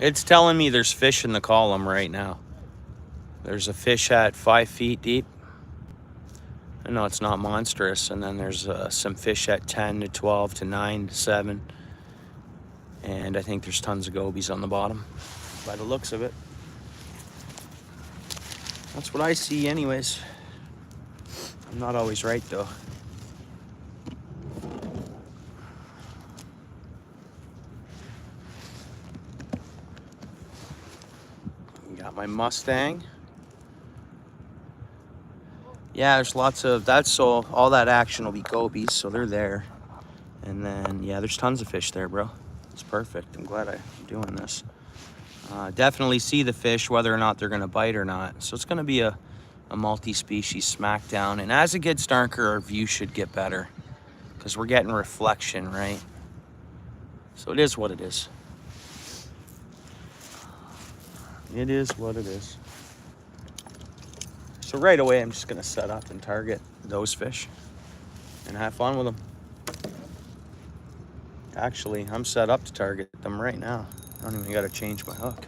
It's telling me there's fish in the column right now. There's a fish at 5 feet deep. I know it's not monstrous. And then there's some fish at 10 to 12 to 9 to 7. And I think there's tons of gobies on the bottom by the looks of it. That's what I see anyways. I'm not always right though. Got my Mustang. Yeah, there's lots of that, so all that action will be gobies, so they're there. And then, yeah, there's tons of fish there, bro. It's perfect. I'm glad I'm doing this. Definitely see the fish, whether or not they're gonna bite or not. So it's gonna be a multi-species smackdown. And as it gets darker, our view should get better because we're getting reflection, right? So it is what it is. It is what it is. So right away, I'm just gonna set up and target those fish and have fun with them. Actually, I'm set up to target them right now. I don't even gotta change my hook.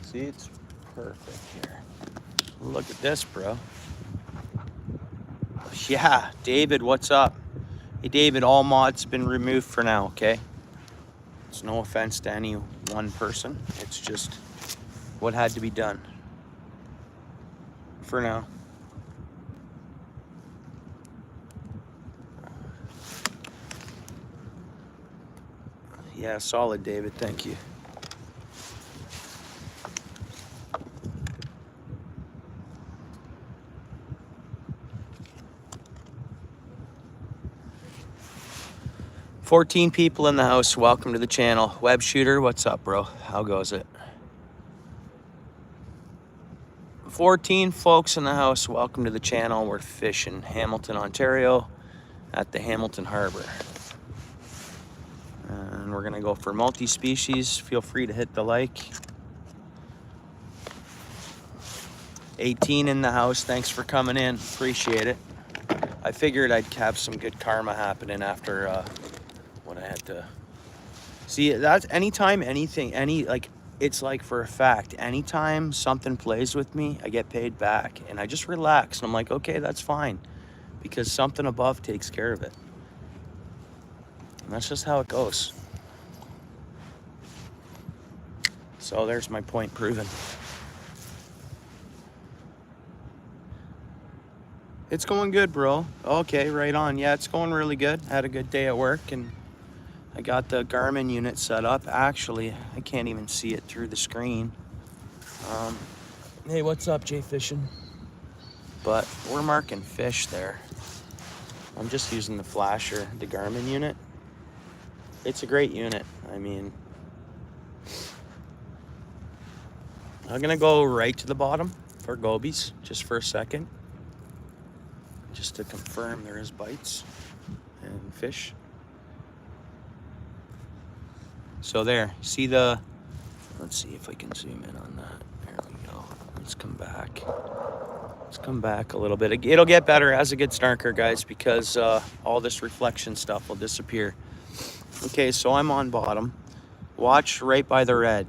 See, it's perfect here. Look at this, bro. Yeah, David, what's up? Hey, David, all mods been removed for now, okay? It's no offense to any one person. It's just what had to be done for now. Yeah, solid, David. Thank you. $14 people in the house. Welcome to the channel. Web shooter, what's up, bro? How goes it? 14 folks in the house. Welcome to the channel. We're fishing Hamilton, Ontario at the Hamilton Harbour. And we're gonna go for multi-species. Feel free to hit the like. 18 in the house. Thanks for coming in. Appreciate it. I figured I'd have some good karma happening after what I had to see. That's anytime anything, it's like for a fact, anytime something plays with me, I get paid back and I just relax. And I'm like, okay, that's fine because something above takes care of it. And that's just how it goes. So there's my point proven. It's going good, bro. Okay, right on. Yeah, it's going really good. Had a good day at work and I got the Garmin unit set up. Actually, I can't even see it through the screen. Hey, what's up, Jay Fishing? But we're marking fish there. I'm just using the flasher, the Garmin unit. It's a great unit. I mean, I'm gonna go right to the bottom for gobies just for a second. Just to confirm there is bites and fish. So there, see the, let's see if I can zoom in on that. There we go. Let's come back. Let's come back a little bit. It'll get better as it gets darker, guys, because all this reflection stuff will disappear. Okay, so I'm on bottom. Watch right by the red.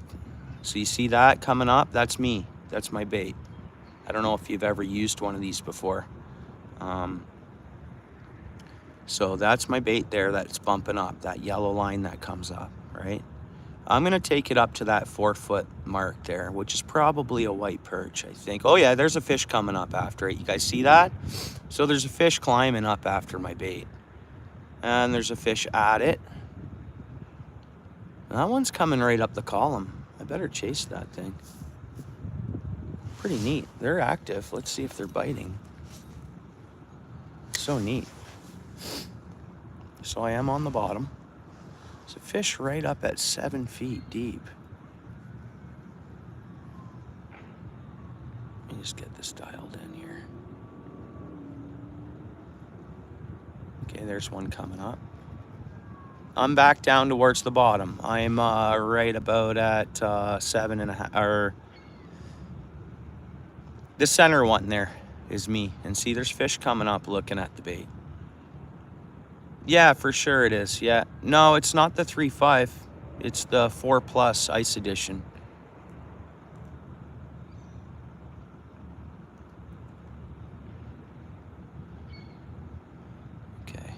So you see that coming up? That's me. That's my bait. I don't know if you've ever used one of these before. So that's my bait there that's bumping up, that yellow line that comes up, right? I'm gonna take it up to that 4-foot mark there, which is probably a white perch, I think. Oh yeah, there's a fish coming up after it. You guys see that? So there's a fish climbing up after my bait. And there's a fish at it. That one's coming right up the column. I better chase that thing. Pretty neat. They're active. Let's see if they're biting. So neat. So I am on the bottom. There's a fish right up at 7 feet deep. Let me just get this dialed in here. Okay, there's one coming up. I'm back down towards the bottom. I'm right about at 7.5, or the center one there is me. And see, there's fish coming up looking at the bait. Yeah, for sure it is. Yeah. No, it's not the 3.5. It's the 4+ Ice Edition. Okay.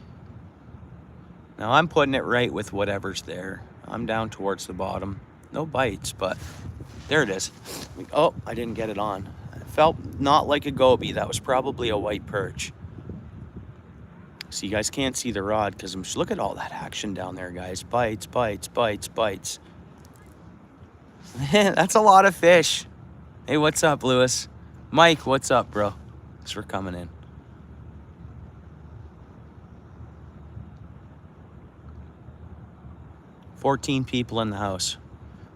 Now I'm putting it right with whatever's there. I'm down towards the bottom. No bites, but there it is. Oh, I didn't get it on. It felt not like a goby. That was probably a white perch. So you guys can't see the rod because I'm just, look at all that action down there, guys. Bites, bites, bites, bites. That's a lot of fish. Hey, what's up, Lewis? Mike, what's up, bro? Thanks for coming in. "14 people in the house.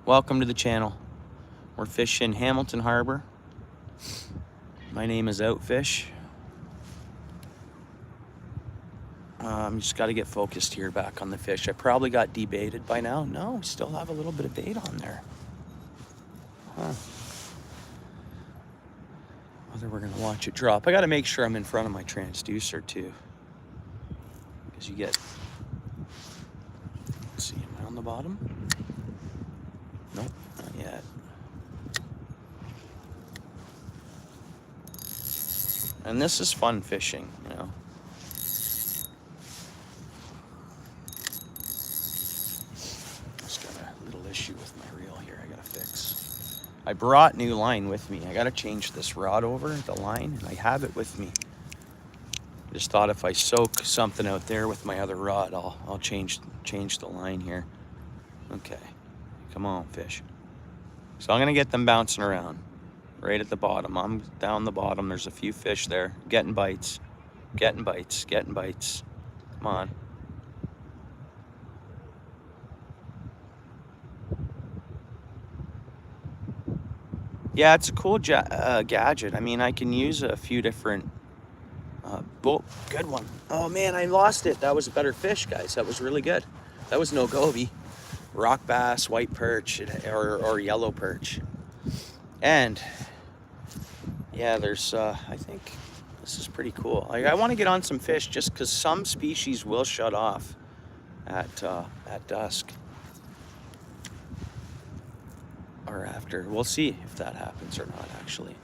Welcome to the channel. We're fishing Hamilton Harbor. My name is OUTFISH. Just got to get focused here back on the fish. I probably got debaited by now. No, we still have a little bit of bait on there. Huh. Whether we're going to watch it drop. I got to make sure I'm in front of my transducer too. Because you get... Let's see, am I on the bottom? Nope, not yet. And this is fun fishing, you know. Just got a little issue with my reel here I gotta fix. I brought new line with me. I gotta change this rod over, the line, and I have it with me. I just thought if I soak something out there with my other rod, I'll change the line here. Okay, come on, fish. So I'm gonna get them bouncing around. Right at the bottom. I'm down the bottom. There's a few fish there. Getting bites. Getting bites. Getting bites. Come on. Yeah, it's a cool gadget. I mean, I can use a few different... good one. Oh, man, I lost it. That was a better fish, guys. That was really good. That was no goby. Rock bass, white perch, or yellow perch. And... yeah, there's, I think this is pretty cool. I want to get on some fish just because some species will shut off at dusk. Or after. We'll see if that happens or not, actually.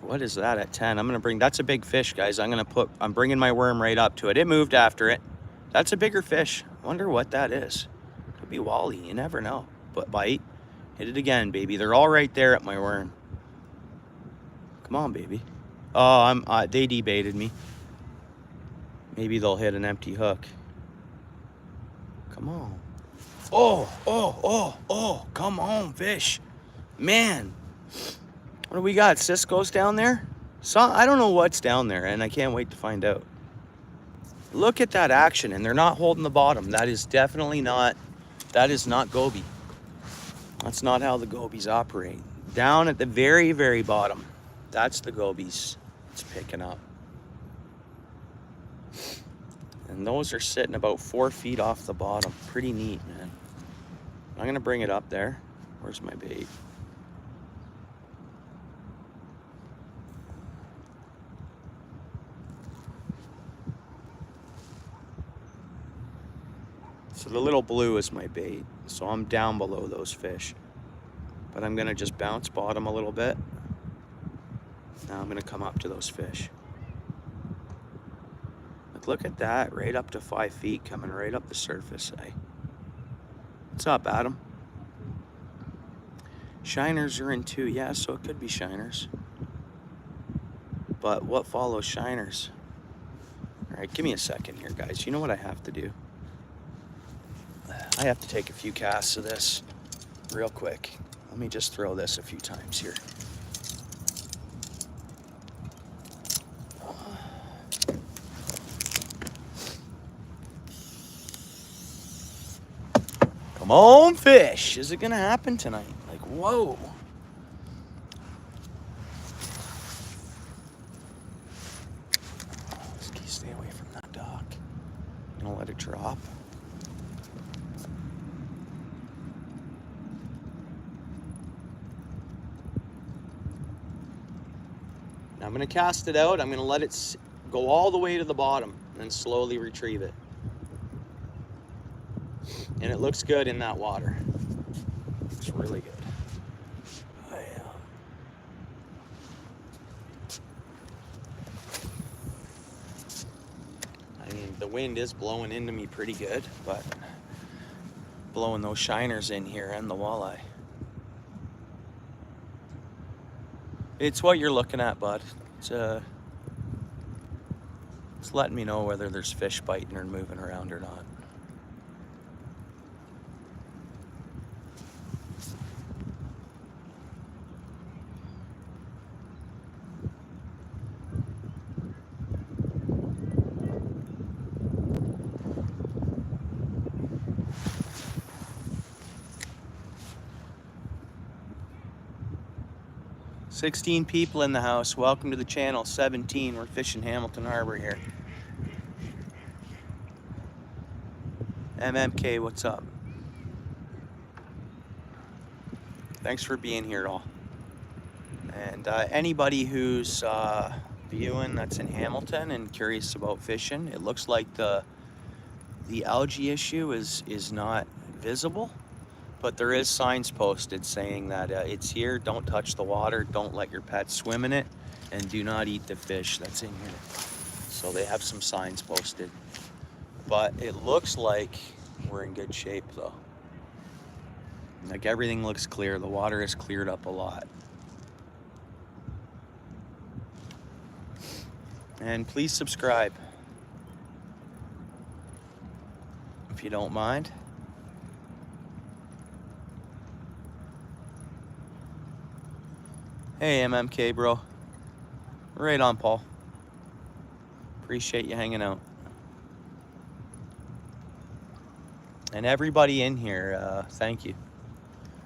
What is that at 10? I'm gonna bring, that's a big fish, guys. I'm bringing my worm right up to it. It moved after it. That's a bigger fish. Wonder what that is. Could be wally, you never know. But bite, hit it again, baby. They're all right there at my worm. Come on, baby. Oh, they debaited me. Maybe they'll hit an empty hook. Come on. Oh, come on, fish. Man. What do we got? Cisco's down there? I don't know what's down there, and I can't wait to find out. Look at that action, and they're not holding the bottom. That is definitely not, that is not goby. That's not how the gobies operate. Down at the very, very bottom, that's the gobies it's picking up. And those are sitting about 4 feet off the bottom. Pretty neat, man. I'm gonna bring it up there. Where's my bait? So the little blue is my bait. So I'm down below those fish. But I'm gonna just bounce bottom a little bit. Now I'm gonna come up to those fish. Like, look at that, right up to 5 feet, coming right up the surface, eh? What's up, Adam? Shiners are in too, yeah, so it could be shiners. But what follows shiners? All right, give me a second here, guys. You know what I have to do? I have to take a few casts of this real quick. Let me just throw this a few times here. Come on, fish. Is it gonna happen tonight? Like, whoa. Stay away from that dock. Gonna let it drop. Now I'm gonna cast it out. I'm gonna let it go all the way to the bottom and then slowly retrieve it. And it looks good in that water. It's really good. I mean, the wind is blowing into me pretty good, but blowing those shiners in here and the walleye. It's what you're looking at, bud. It's letting me know whether there's fish biting or moving around or not. "16 people in the house. Welcome to the channel. 17. We're fishing Hamilton Harbor here. MMK, what's up? Thanks for being here, all. And anybody who's viewing that's in Hamilton and curious about fishing, it looks like the algae issue is not visible. But there is signs posted saying that it's here, don't touch the water, don't let your pets swim in it, and do not eat the fish that's in here. So they have some signs posted. But it looks like we're in good shape though. Like everything looks clear, the water has cleared up a lot. And please subscribe, if you don't mind. Hey, MMK, bro. Right on, Paul. Appreciate you hanging out. And everybody in here, thank you.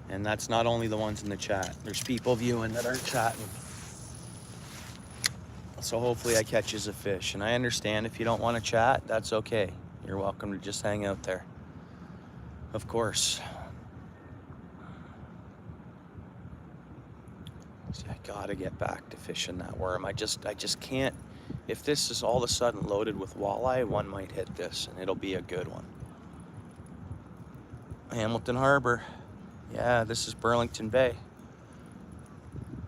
And that's not only the ones in the chat. There's people viewing that aren't chatting. So hopefully I catch you a fish. And I understand if you don't want to chat, that's okay. You're welcome to just hang out there. Of course. See, I gotta get back to fishing that worm. I just can't. If this is all of a sudden loaded with walleye, one might hit this, and it'll be a good one. Hamilton Harbor. Yeah, this is Burlington Bay.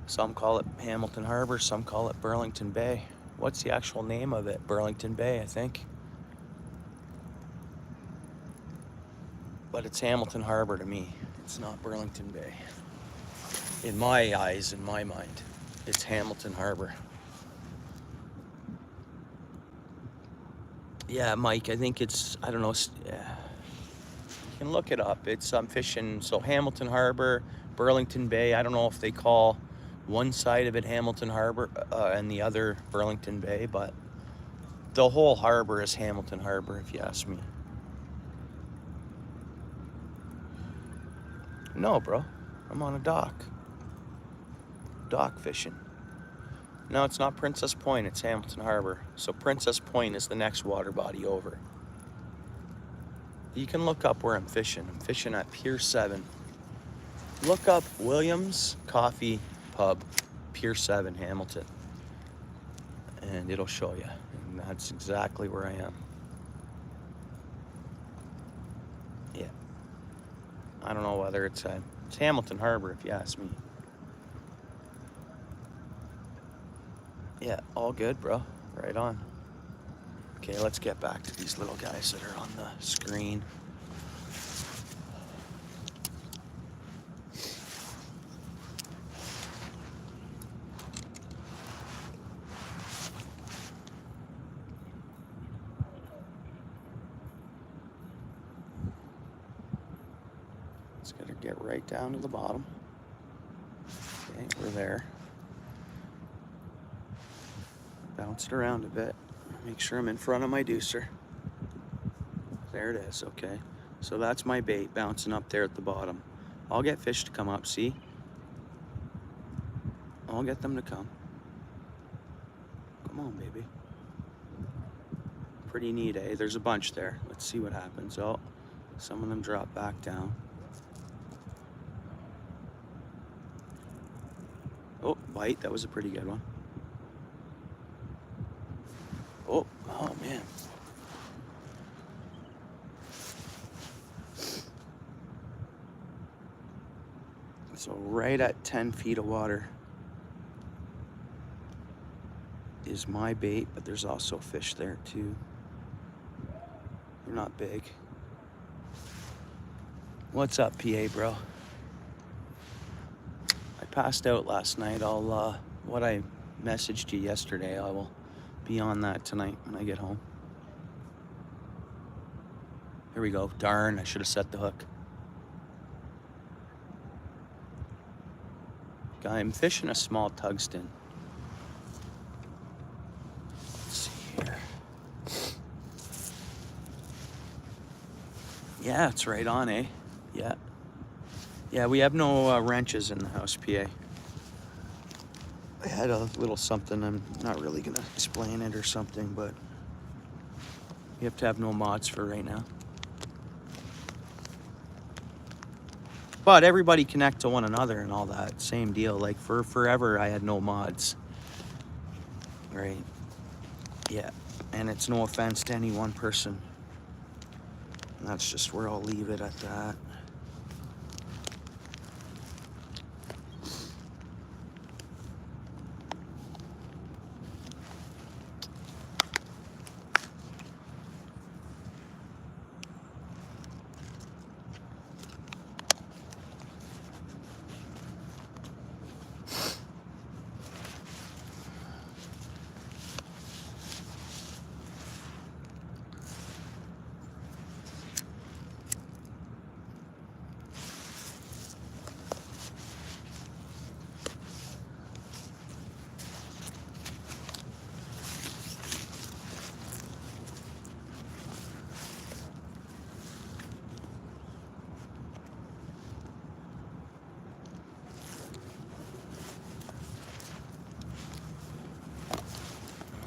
Some call it Hamilton Harbor, some call it Burlington Bay. What's the actual name of it? Burlington Bay, I think. But it's Hamilton Harbor to me. It's not Burlington Bay. In my eyes, in my mind, it's Hamilton Harbor. Yeah, Mike, I think it's, I don't know, you can look it up. It's, I'm fishing, so Hamilton Harbor, Burlington Bay. I don't know if they call one side of it Hamilton Harbor and the other Burlington Bay, but the whole harbor is Hamilton Harbor, if you ask me. No, bro, I'm on a dock. Dock fishing. No, it's not Princess Point, it's Hamilton Harbor. So Princess Point is the next water body over. You can look up where I'm fishing. I'm fishing at Pier 7. Look up Williams Coffee Pub, Pier 7, Hamilton. And it'll show you. And that's exactly where I am. Yeah. I don't know whether it's Hamilton Harbor, if you ask me. Yeah, all good, bro. Right on. Okay, let's get back to these little guys that are on the screen. Just gotta get right down to the bottom. Okay, we're there. Bounce it around a bit. Make sure I'm in front of my deucer. There it is, okay. So that's my bait bouncing up there at the bottom. I'll get fish to come up, see? I'll get them to come. Come on, baby. Pretty neat, eh? There's a bunch there. Let's see what happens. Oh, some of them drop back down. Oh, bite. That was a pretty good one. Oh, oh man. So right at 10 feet of water is my bait, but there's also fish there too. They're not big. What's up, PA bro? I passed out last night. I'll what I messaged you yesterday, I will be on that tonight when I get home. Here we go. Darn, I should have set the hook. I'm fishing a small tungsten. Let's see here. Yeah, it's right on, eh? Yeah. Yeah, we have no wrenches in the house, PA. I had a little something, I'm not really gonna explain it or something, but you have to have no mods for right now. But everybody connect to one another and all that, same deal. Like for forever, I had no mods, right? Yeah, and it's no offense to any one person. And that's just where I'll leave it at that.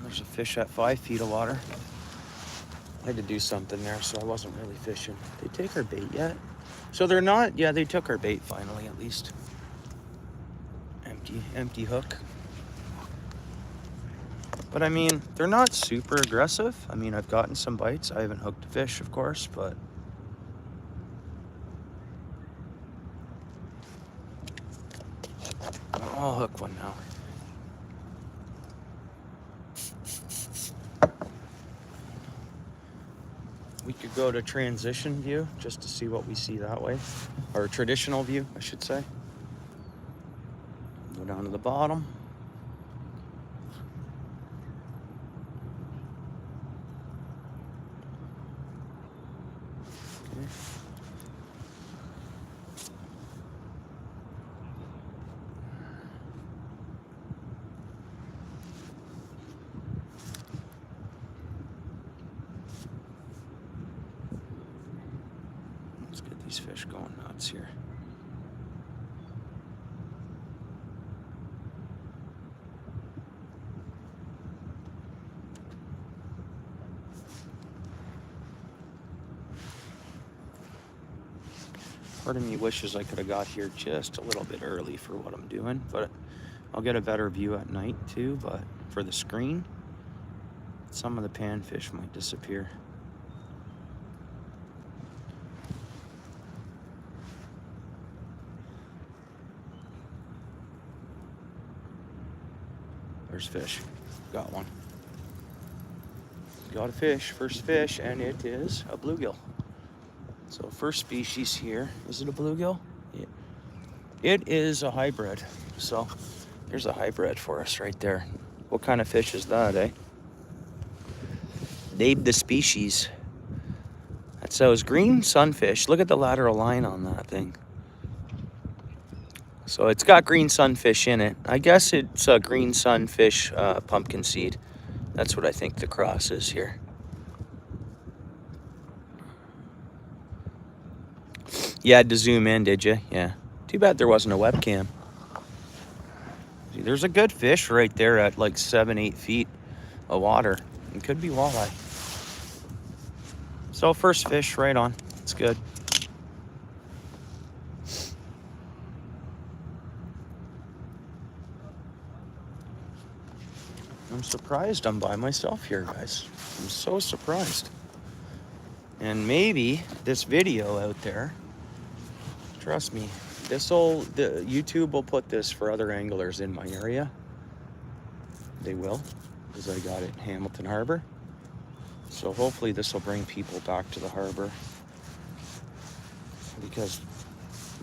There's a fish at 5 feet of water. I had to do something there, so I wasn't really fishing. Did they take our bait yet? So they're not, yeah, they took our bait finally, at least. Empty hook. But I mean, they're not super aggressive. I mean, I've gotten some bites. I haven't hooked a fish, of course, but I'll hook one now. We could go to transition view just to see what we see that way. Or traditional view, I should say. Go down to the bottom. Okay. Let's get these fish going nuts here. Part of me wishes I could have got here just a little bit early for what I'm doing, but I'll get a better view at night too. But for the screen, some of the panfish might disappear. There's fish. Got one. Got a fish, first fish, and it is a bluegill. So first species here, is it a bluegill? Yeah. It is a hybrid. So there's a hybrid for us right there. What kind of fish is that, eh? Name the species. That says green sunfish. Look at the lateral line on that thing. So it's got green sunfish in it. I guess it's a green sunfish pumpkin seed. That's what I think the cross is here. You had to zoom in, did you? Yeah. Too bad there wasn't a webcam. See, there's a good fish right there at like 7-8 feet of water. It could be walleye. So first fish, right on. It's good. I'm surprised I'm by myself here, guys. I'm so surprised. And maybe this video out there, trust me, YouTube will put this for other anglers in my area. They will, because I got it in Hamilton Harbor. So hopefully this will bring people back to the harbor. Because,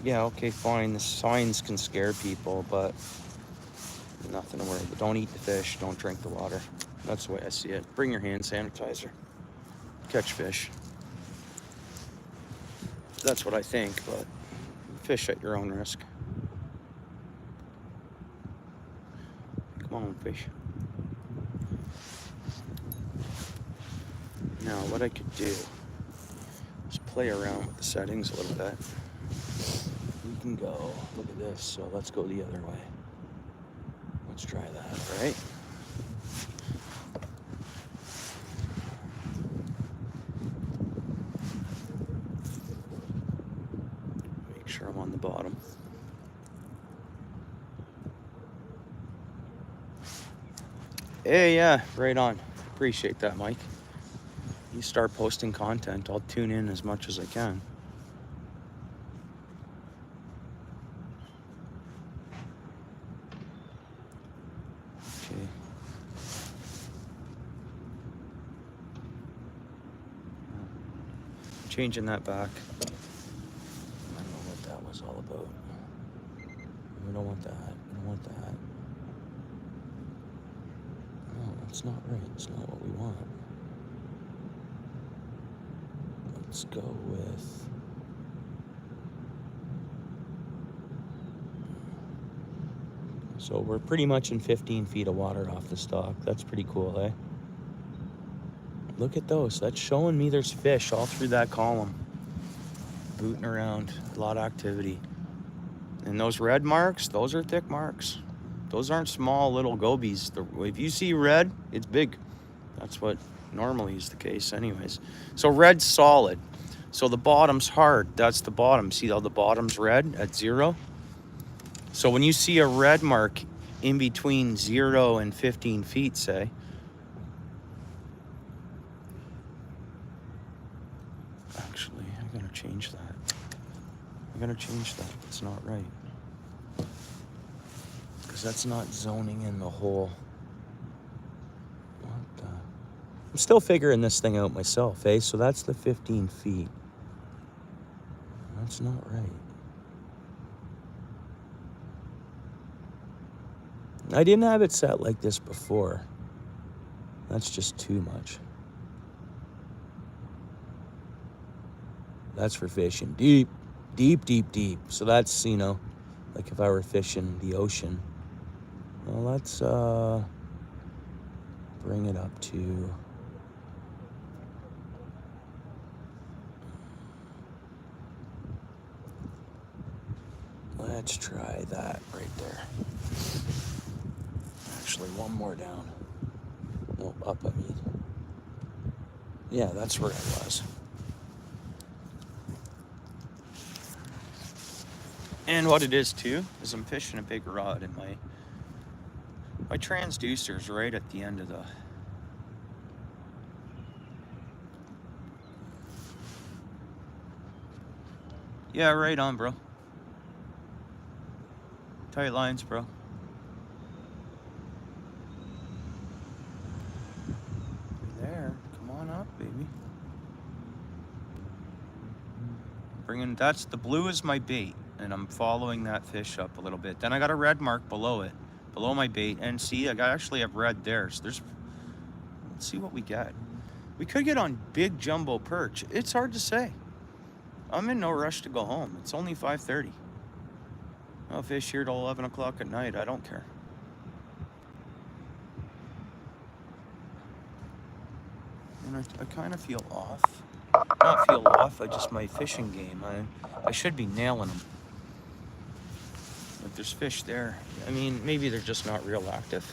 yeah, okay, fine, the signs can scare people, but nothing to worry about. Don't eat the fish, don't drink the water. That's the way I see it. Bring your hand sanitizer. Catch fish. That's what I think, but fish at your own risk. Come on, fish. Now, what I could do is play around with the settings a little bit. We can go, look at this, so let's go the other way. Let's try that, right? Make sure I'm on the bottom. Hey, yeah, right on. Appreciate that, Mike. You start posting content, I'll tune in as much as I can. Okay. Changing that back. I don't know what that was all about. We don't want that. We don't want that. No, that's not right. It's not what we want. Let's go with... So we're pretty much in 15 feet of water off the stock. That's pretty cool, eh? Look at those. That's showing me there's fish all through that column. Booting around. A lot of activity. And those red marks, those are thick marks. Those aren't small little gobies. If you see red, it's big. That's what normally is the case anyways. So red's solid. So the bottom's hard. That's the bottom. See how the bottom's red at 0? So when you see a red mark in between 0 and 15 feet, say, actually, I'm gonna change that. I'm gonna change that. It's not right. Because that's not zoning in the hole. What the? I'm still figuring this thing out myself, eh? So that's the 15 feet. That's not right. I didn't have it set like this before. That's just too much. That's for fishing deep, deep, deep, deep. So that's, you know, like if I were fishing the ocean. Well, let's bring it up to... Let's try that right there. Actually, one more down. No, up, I mean. Yeah, that's where I was. And what it is, too, is I'm fishing a big rod, and my transducer's right at the end of the... Yeah, right on, bro. Tight lines, bro. There, come on up, baby. Bringing, that's, the blue is my bait, and I'm following that fish up a little bit. Then I got a red mark below it, below my bait, and see, I actually have red there. So there's, let's see what we get. We could get on big jumbo perch. It's hard to say. I'm in no rush to go home. It's only 5:30. I'll fish here till 11 o'clock at night. I don't care. And I kind of feel off. not feel off. I just, my fishing game. I should be nailing them. But there's fish there. I mean, maybe they're just not real active.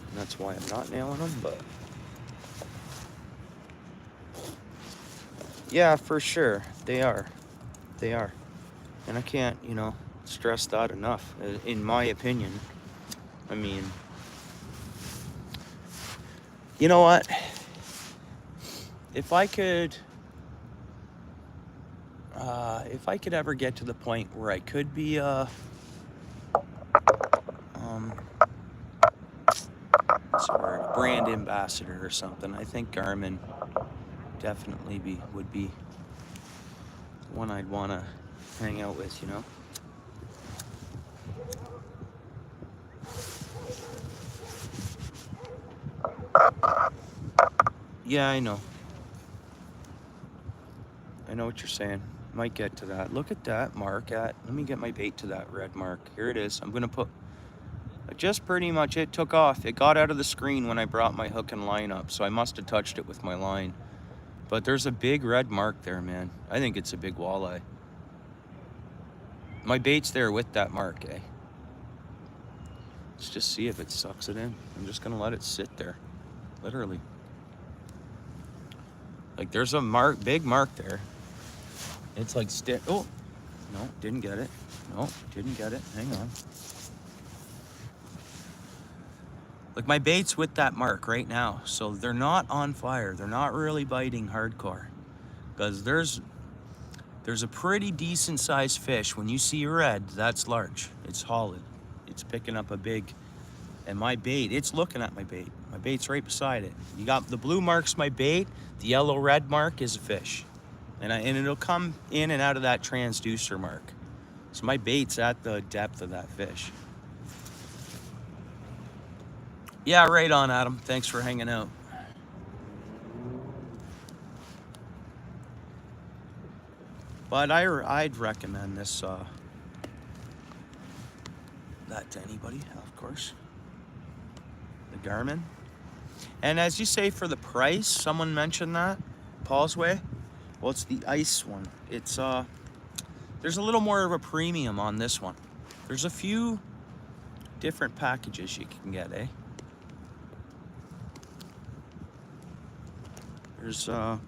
And that's why I'm not nailing them, but. Yeah, for sure. They are. They are. And I can't, you know, stress that enough, in my opinion. I mean, you know what? If I could ever get to the point where I could be a brand ambassador or something, I think Garmin definitely would be one I'd want to hang out with, you know. Yeah, I know. I know what you're saying. Might get to that. Look at that mark at. Let me get my bait to that red mark. Here it is. I'm gonna put. Just pretty much it took off. It got out of the screen when I brought my hook and line up, so I must have touched it with my line. But there's a big red mark there, man. I think it's a big walleye. My bait's there with that mark, eh? Let's just see if it sucks it in. I'm just gonna let it sit there, literally. Like there's a mark, big mark there. It's like stick. Oh, no, didn't get it. No, didn't get it. Hang on. Like my bait's with that mark right now, so they're not on fire. They're not really biting hardcore, because there's a pretty decent sized fish. When you see red, that's large. It's hollow. It's picking up a big. And my bait, it's looking at my bait. My bait's right beside it. You got the blue mark's my bait. The yellow red mark is a fish, and it'll come in and out of that transducer mark. So my bait's at the depth of that fish. Yeah, right on, Adam. Thanks for hanging out. But I'd recommend this that to anybody, of course. The Garmin. And as you say, for the price, someone mentioned that, Paul's Way. Well, it's the ice one. It's there's a little more of a premium on this one. There's a few different packages you can get, eh? There's the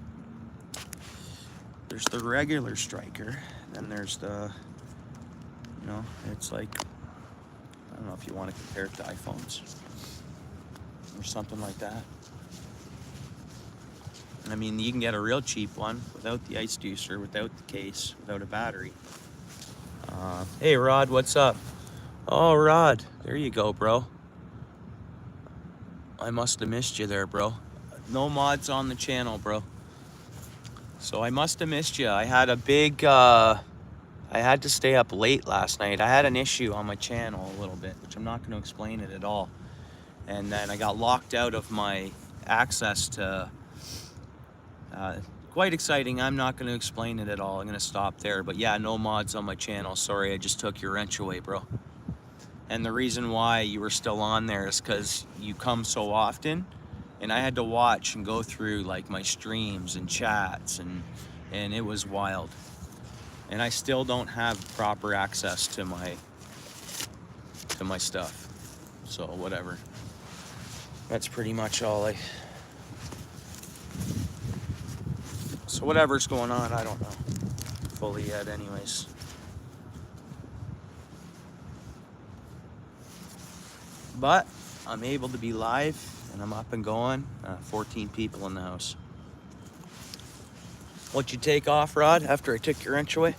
regular striker, then there's the, you know, it's like, I don't know if you want to compare it to iPhones or something like that. I mean, you can get a real cheap one without the ice juicer, without the case, without a battery. Hey Rod, what's up? Oh Rod, there you go, bro. I must have missed you there, bro. No mods on the channel, bro. So I must have missed you. I had a big, I had to stay up late last night. I had an issue on my channel a little bit, which I'm not going to explain it at all. And then I got locked out of my access to, quite exciting. I'm not going to explain it at all. I'm going to stop there. But yeah, no mods on my channel. Sorry, I just took your wrench away, bro. And the reason why you were still on there is because you come so often. And I had to watch and go through like my streams and chats, and it was wild. And I still don't have proper access to my stuff. So whatever. That's pretty much all so whatever's going on, I don't know fully yet anyways. But I'm able to be live. And I'm up and going. 14 people in the house. What'd you take off, Rod, after I took your wrench away?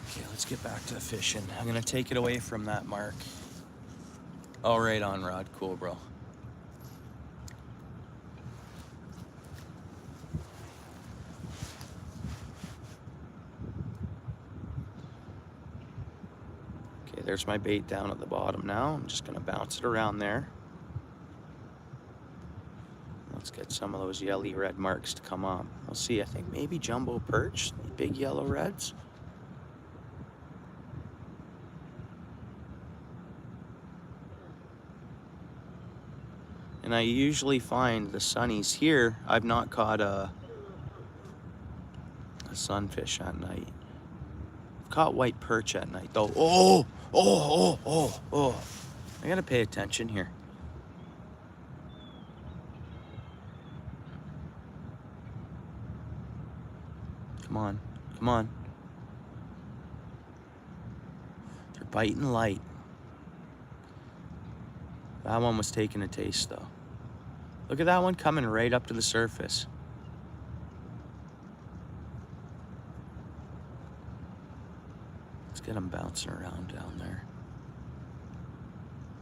Okay, let's get back to fishing. I'm gonna take it away from that mark. Oh, right on, Rod. Cool, bro. There's my bait down at the bottom now. I'm just gonna bounce it around there. Let's get some of those yellow red marks to come up. We'll see, I think maybe jumbo perch, big yellow reds. And I usually find the sunnies here. I've not caught a sunfish at night. I've caught white perch at night though. Oh, oh, oh, oh, oh. I gotta pay attention here. Come on, come on. They're biting light. That one was taking a taste though. Look at that one coming right up to the surface. Let's get them bouncing around down there.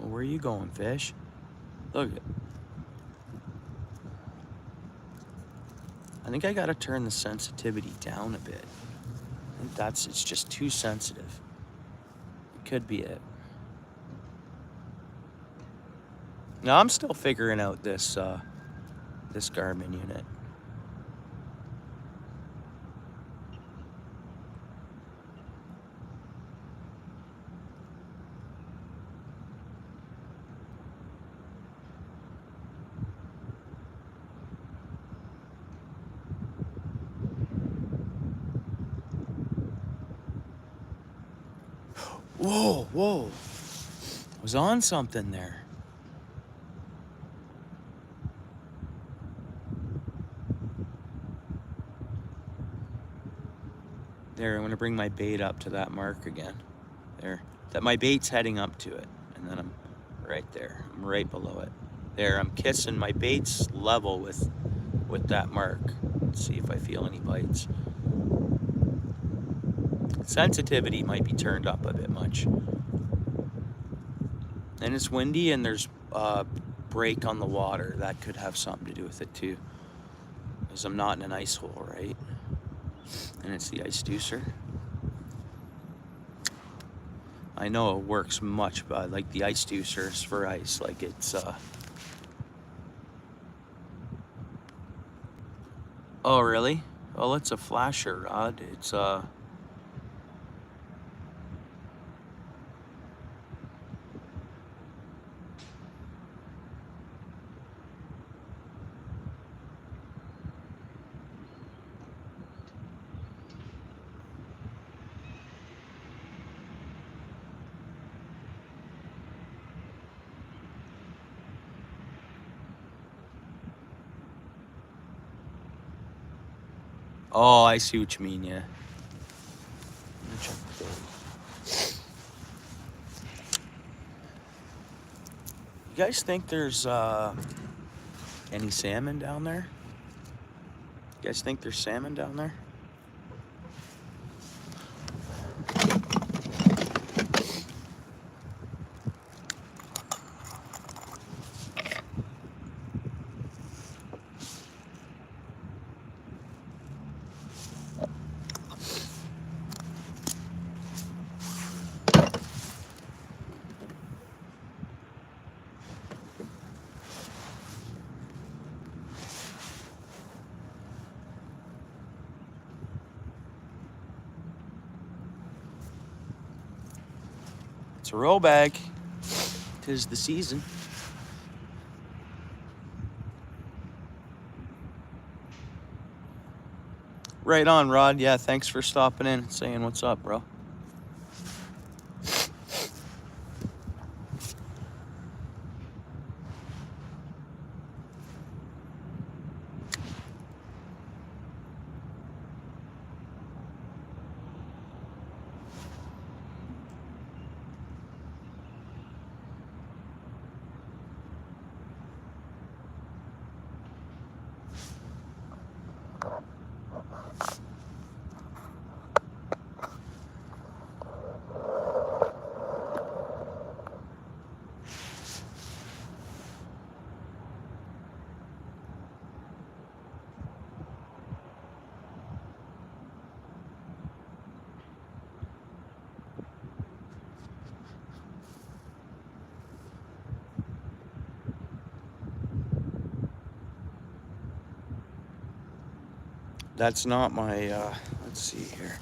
Well, where are you going, fish? Look. I think I gotta turn the sensitivity down a bit. I think it's just too sensitive. It could be it. Now I'm still figuring out this this Garmin unit. Whoa, whoa. Was on something there. There, I'm gonna bring my bait up to that mark again. There, that my bait's heading up to it. And then I'm right there, I'm right below it. There, I'm kissing, my bait's level with that mark. Let's see if I feel any bites. Sensitivity might be turned up a bit much. And it's windy and there's a break on the water. That could have something to do with it too. Because I'm not in an ice hole, right? And it's the ice deucer. I know it works much, but like the ice deucers for ice, like it's Oh really? Well, it's a flasher rod. It's Oh, I see what you mean, yeah. Let me check the bait. You guys think there's any salmon down there? You guys think there's salmon down there? It's a roll bag. 'Tis the season. Right on, Rod. Yeah, thanks for stopping in and saying what's up, bro. That's not my, let's see here.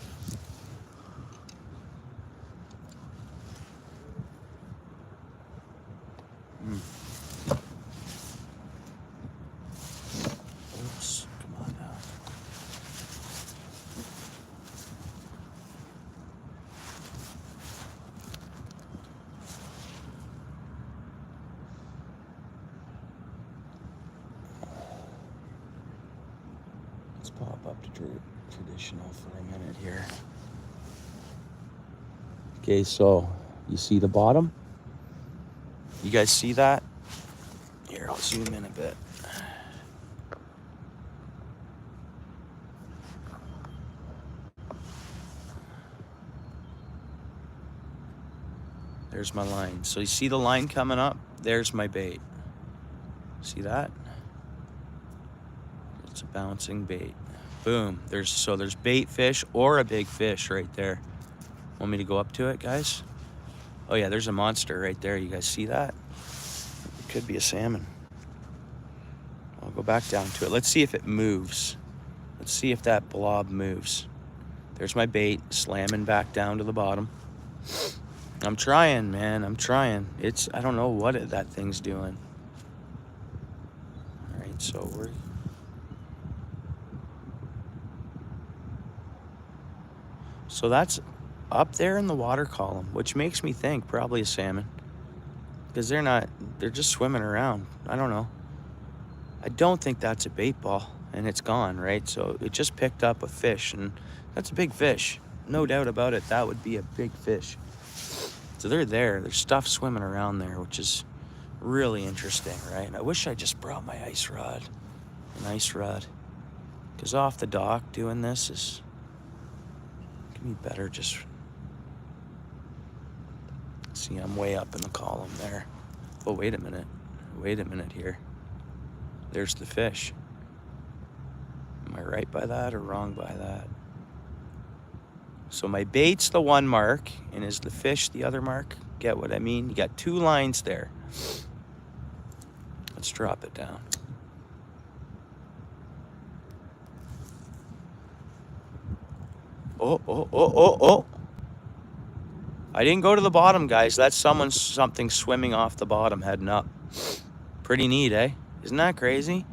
Let's pop up to traditional for a minute here. Okay, so you see the bottom? You guys see that? Here, I'll zoom in a bit. There's my line. So you see the line coming up? There's my bait. See that? It's a bouncing bait. Boom. There's bait fish or a big fish right there. Want me to go up to it, guys? Oh yeah, there's a monster right there. You guys see that? It could be a salmon. I'll go back down to it. Let's see if it moves. Let's see if that blob moves. There's my bait slamming back down to the bottom. I'm trying, man. I'm trying. I don't know what that thing's doing. All right, so that's up there in the water column, which makes me think probably a salmon, because they're just swimming around. I don't know. I don't think that's a bait ball, and it's gone, right? So it just picked up a fish, and that's a big fish. No doubt about it, that would be a big fish. So they're there. There's stuff swimming around there, which is really interesting, right? And I wish I just brought my ice rod, because off the dock doing this is gonna be better. Just see, I'm way up in the column there. Oh, wait a minute here. There's the fish. Am I right by that or wrong by that? So my bait's the one mark, and is the fish the other mark? Get what I mean? You got two lines there. Let's drop it down. Oh. I didn't go to the bottom, guys. That's something swimming off the bottom, heading up. Pretty neat, eh? Isn't that crazy?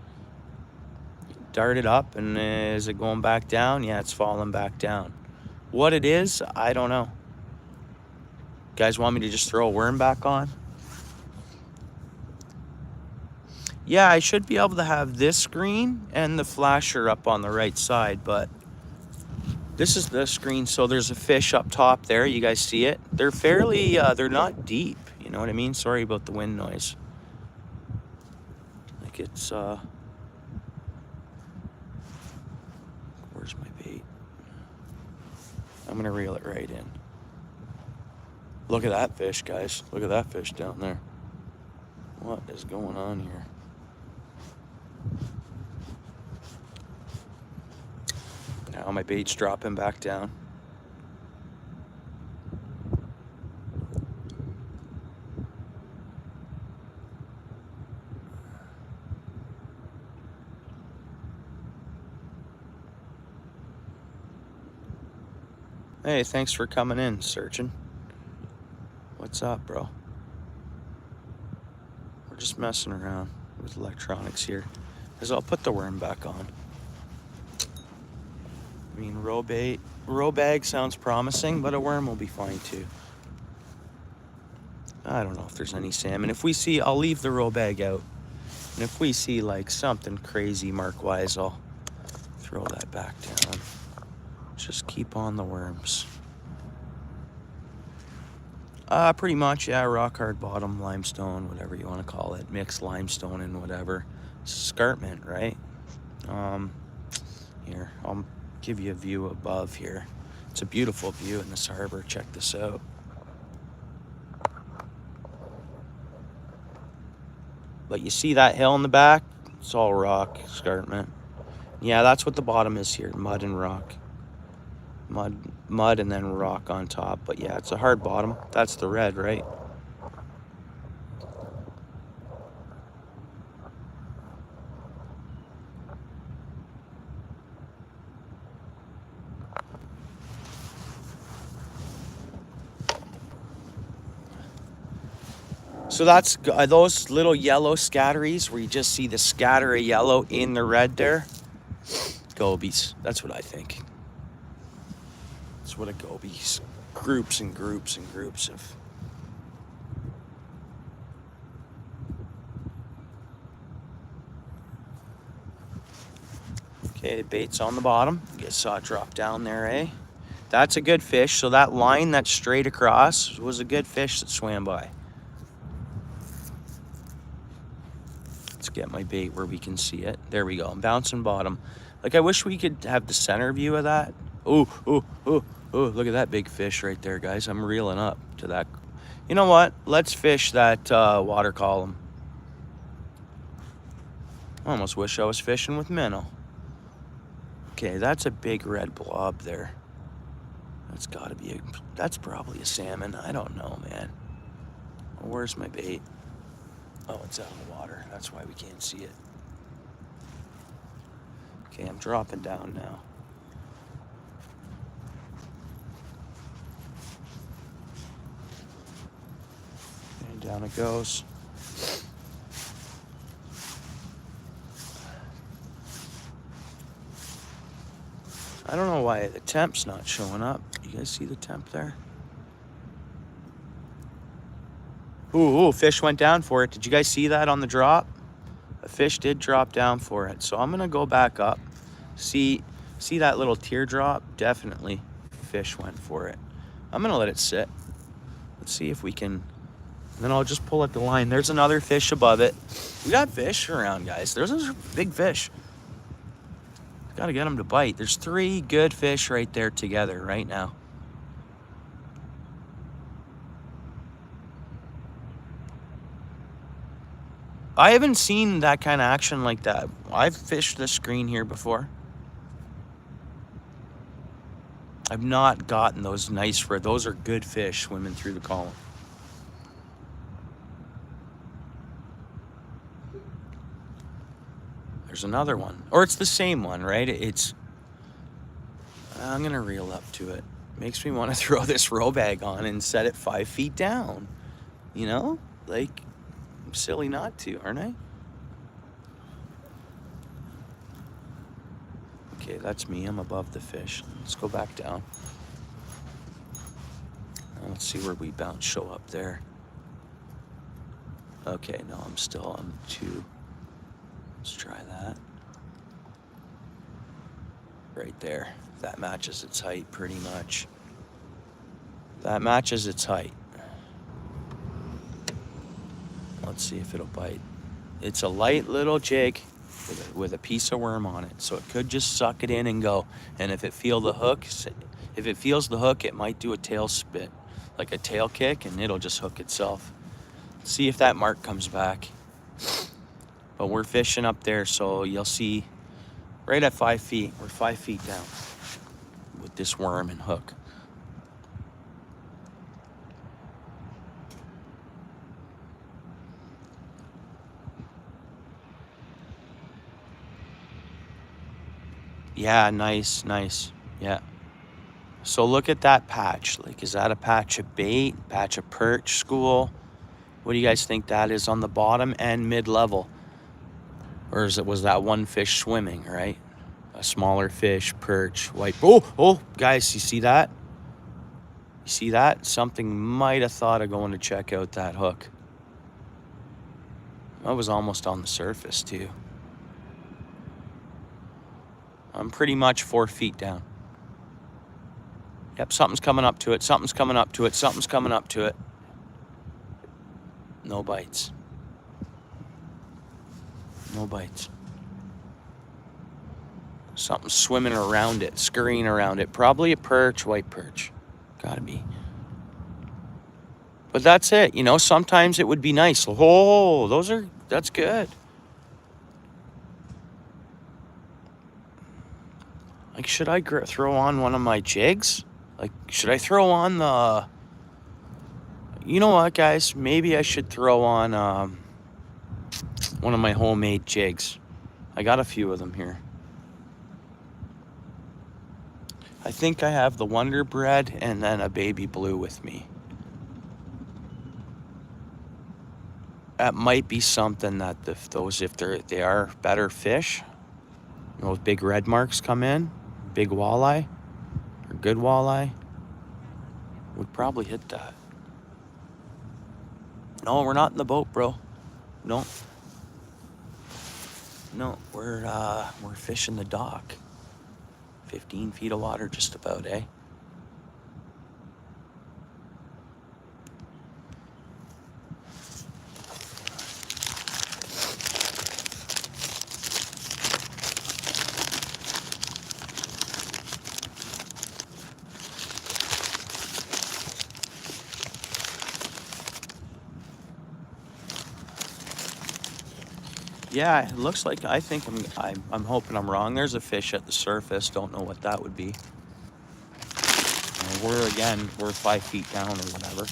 Dart it up, and is it going back down? Yeah, it's falling back down. What it is, I don't know. Guys want me to just throw a worm back on? Yeah, I should be able to have this screen and the flasher up on the right side, but this is the screen, so there's a fish up top there. You guys see it? They're fairly, they're not deep. You know what I mean? Sorry about the wind noise. Like it's, where's my bait? I'm gonna reel it right in. Look at that fish, guys. Look at that fish down there. What is going on here? Now my bait's dropping back down. Hey, thanks for coming in, Searching. What's up, bro? We're just messing around with electronics here. Because I'll put the worm back on. I mean, row bag sounds promising, but a worm will be fine too. I don't know if there's any salmon. If we see, I'll leave the row bag out. And if we see like something crazy mark-wise, I'll throw that back down. Just keep on the worms. Pretty much, yeah, rock hard bottom, limestone, whatever you want to call it. Mixed limestone and whatever. Escarpment, right? Here, I'll give you a view above here. It's a beautiful view in this harbor. Check this out. But you see that hill in the back? It's all rock, escarpment. Yeah, that's what the bottom is here, mud and rock. Mud and then rock on top. But yeah, it's a hard bottom. That's the red, right? So that's those little yellow scatteries where you just see the scatter of yellow in the red there. Gobies. That's what I think. That's what a gobies. Groups and groups and groups of. Okay, bait's on the bottom. You guys saw it drop down there, eh? That's a good fish. So that line that's straight across was a good fish that swam by. Let's get my bait where we can see it. There we go. I'm bouncing bottom. Like, I wish we could have the center view of that. Oh, look at that big fish right there, guys. I'm reeling up to that. You know what? Let's fish that water column. I almost wish I was fishing with minnow. Okay, that's a big red blob there. That's probably a salmon. I don't know, man. Where's my bait? Oh, it's out of the water. That's why we can't see it. Okay, I'm dropping down now. And down it goes. I don't know why the temp's not showing up. You guys see the temp there? Ooh, fish went down for it. Did you guys see that on the drop? A fish did drop down for it. So I'm gonna go back up. See that little teardrop? Definitely fish went for it. I'm gonna let it sit. Let's see if we can, and then I'll just pull at the line. There's another fish above it. We got fish around, guys. There's a big fish. Gotta get them to bite. There's 3 good fish right there together right now. I haven't seen that kind of action like that. I've fished this screen here before. I've not gotten those nice those are good fish swimming through the column. There's another one. Or it's the same one, right? I'm gonna reel up to it. Makes me want to throw this row bag on and set it 5 feet down. You know? Like, I'm silly not to, aren't I? Okay, that's me. I'm above the fish. Let's go back down. Let's see where we show up there. Okay, no, I'm still on 2. Let's try that. Right there. That matches its height pretty much. That matches its height. Let's see if it'll bite. It's a light little jig with a piece of worm on it, so it could just suck it in and go. And if it feels the hook, it might do a tail spit, like a tail kick, and it'll just hook itself. See if that mark comes back. But we're fishing up there, so you'll see right at 5 feet. We're 5 feet down with this worm and hook. Yeah, nice. Yeah. So look at that patch. Like, is that a patch of bait, patch of perch, school? What do you guys think that is on the bottom and mid-level? Or was that one fish swimming, right? A smaller fish, perch, white. Oh, guys, you see that? You see that? Something might have thought of going to check out that hook. I was almost on the surface, too. I'm pretty much 4 feet down. Yep, something's coming up to it. Something's coming up to it. No bites. Something's swimming around it, scurrying around it. Probably a perch, white perch. Gotta be. But that's it. You know, sometimes it would be nice. Oh, that's good. Like, should I throw on one of my jigs? Like, should I throw on the... You know what, guys? Maybe I should throw on one of my homemade jigs. I got a few of them here. I think I have the Wonder Bread and then a Baby Blue with me. That might be something that if they are better fish, those big red marks come in, big walleye, or good walleye, would probably hit that. No, we're not in the boat, bro. No. No, we're fishing the dock. 15 feet of water just about, eh? Yeah, it looks like, I think I'm hoping I'm wrong. There's a fish at the surface. Don't know what that would be. And we're 5 feet down or whatever.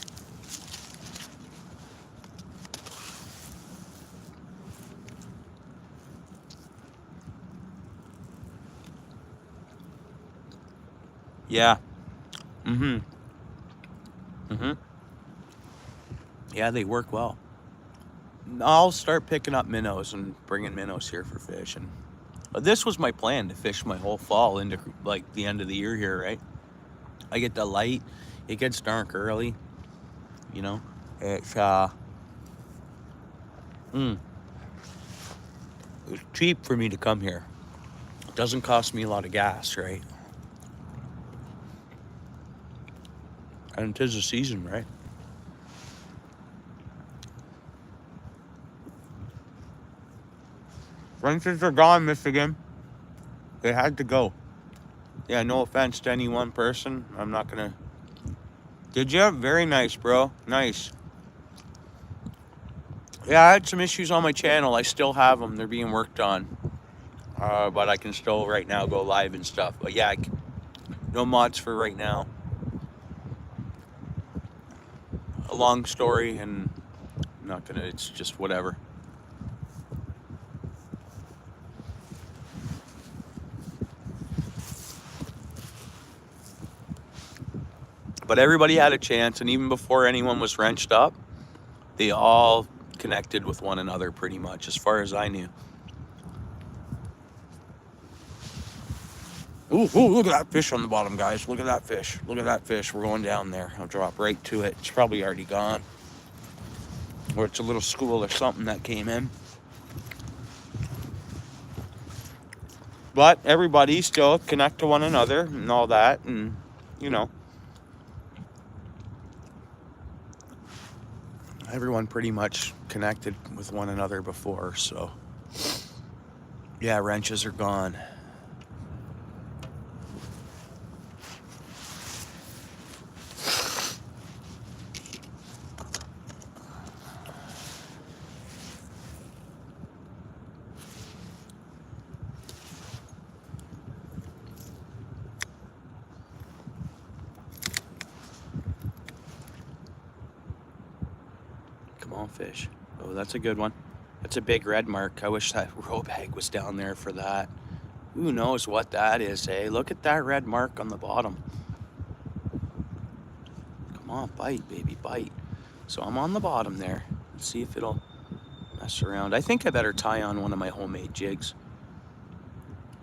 Yeah. Mm-hmm. Mm-hmm. Yeah, they work well. I'll start picking up minnows and bringing minnows here for fishing. But this was my plan, to fish my whole fall into like the end of the year here, right? I get the light, it gets dark early, you know. It's it's cheap for me to come here. It doesn't cost me a lot of gas, right? And 'tis the season, right? Wrenches are gone, Michigan. They had to go. Yeah, no offense to any one person. I'm not gonna. Did you? Very nice, bro. Nice. Yeah, I had some issues on my channel. I still have them. They're being worked on. But I can still right now go live and stuff. But yeah, no mods for right now. A long story, and I'm not gonna. It's just whatever. But everybody had a chance, and even before anyone was wrenched up, they all connected with one another pretty much, as far as I knew. Ooh, look at that fish on the bottom, guys. Look at that fish. Look at that fish. We're going down there. I'll drop right to it. It's probably already gone. Or it's a little school or something that came in. But everybody still connect to one another and all that, and, you know. Everyone pretty much connected with one another before, so. Yeah, wrenches are gone. Come on, fish. Oh, that's a good one. That's a big red mark. I wish that row bag was down there for that. Who knows what that is, eh? Look at that red mark on the bottom. Come on, bite, baby, bite. So I'm on the bottom there. Let's see if it'll mess around. I think I better tie on one of my homemade jigs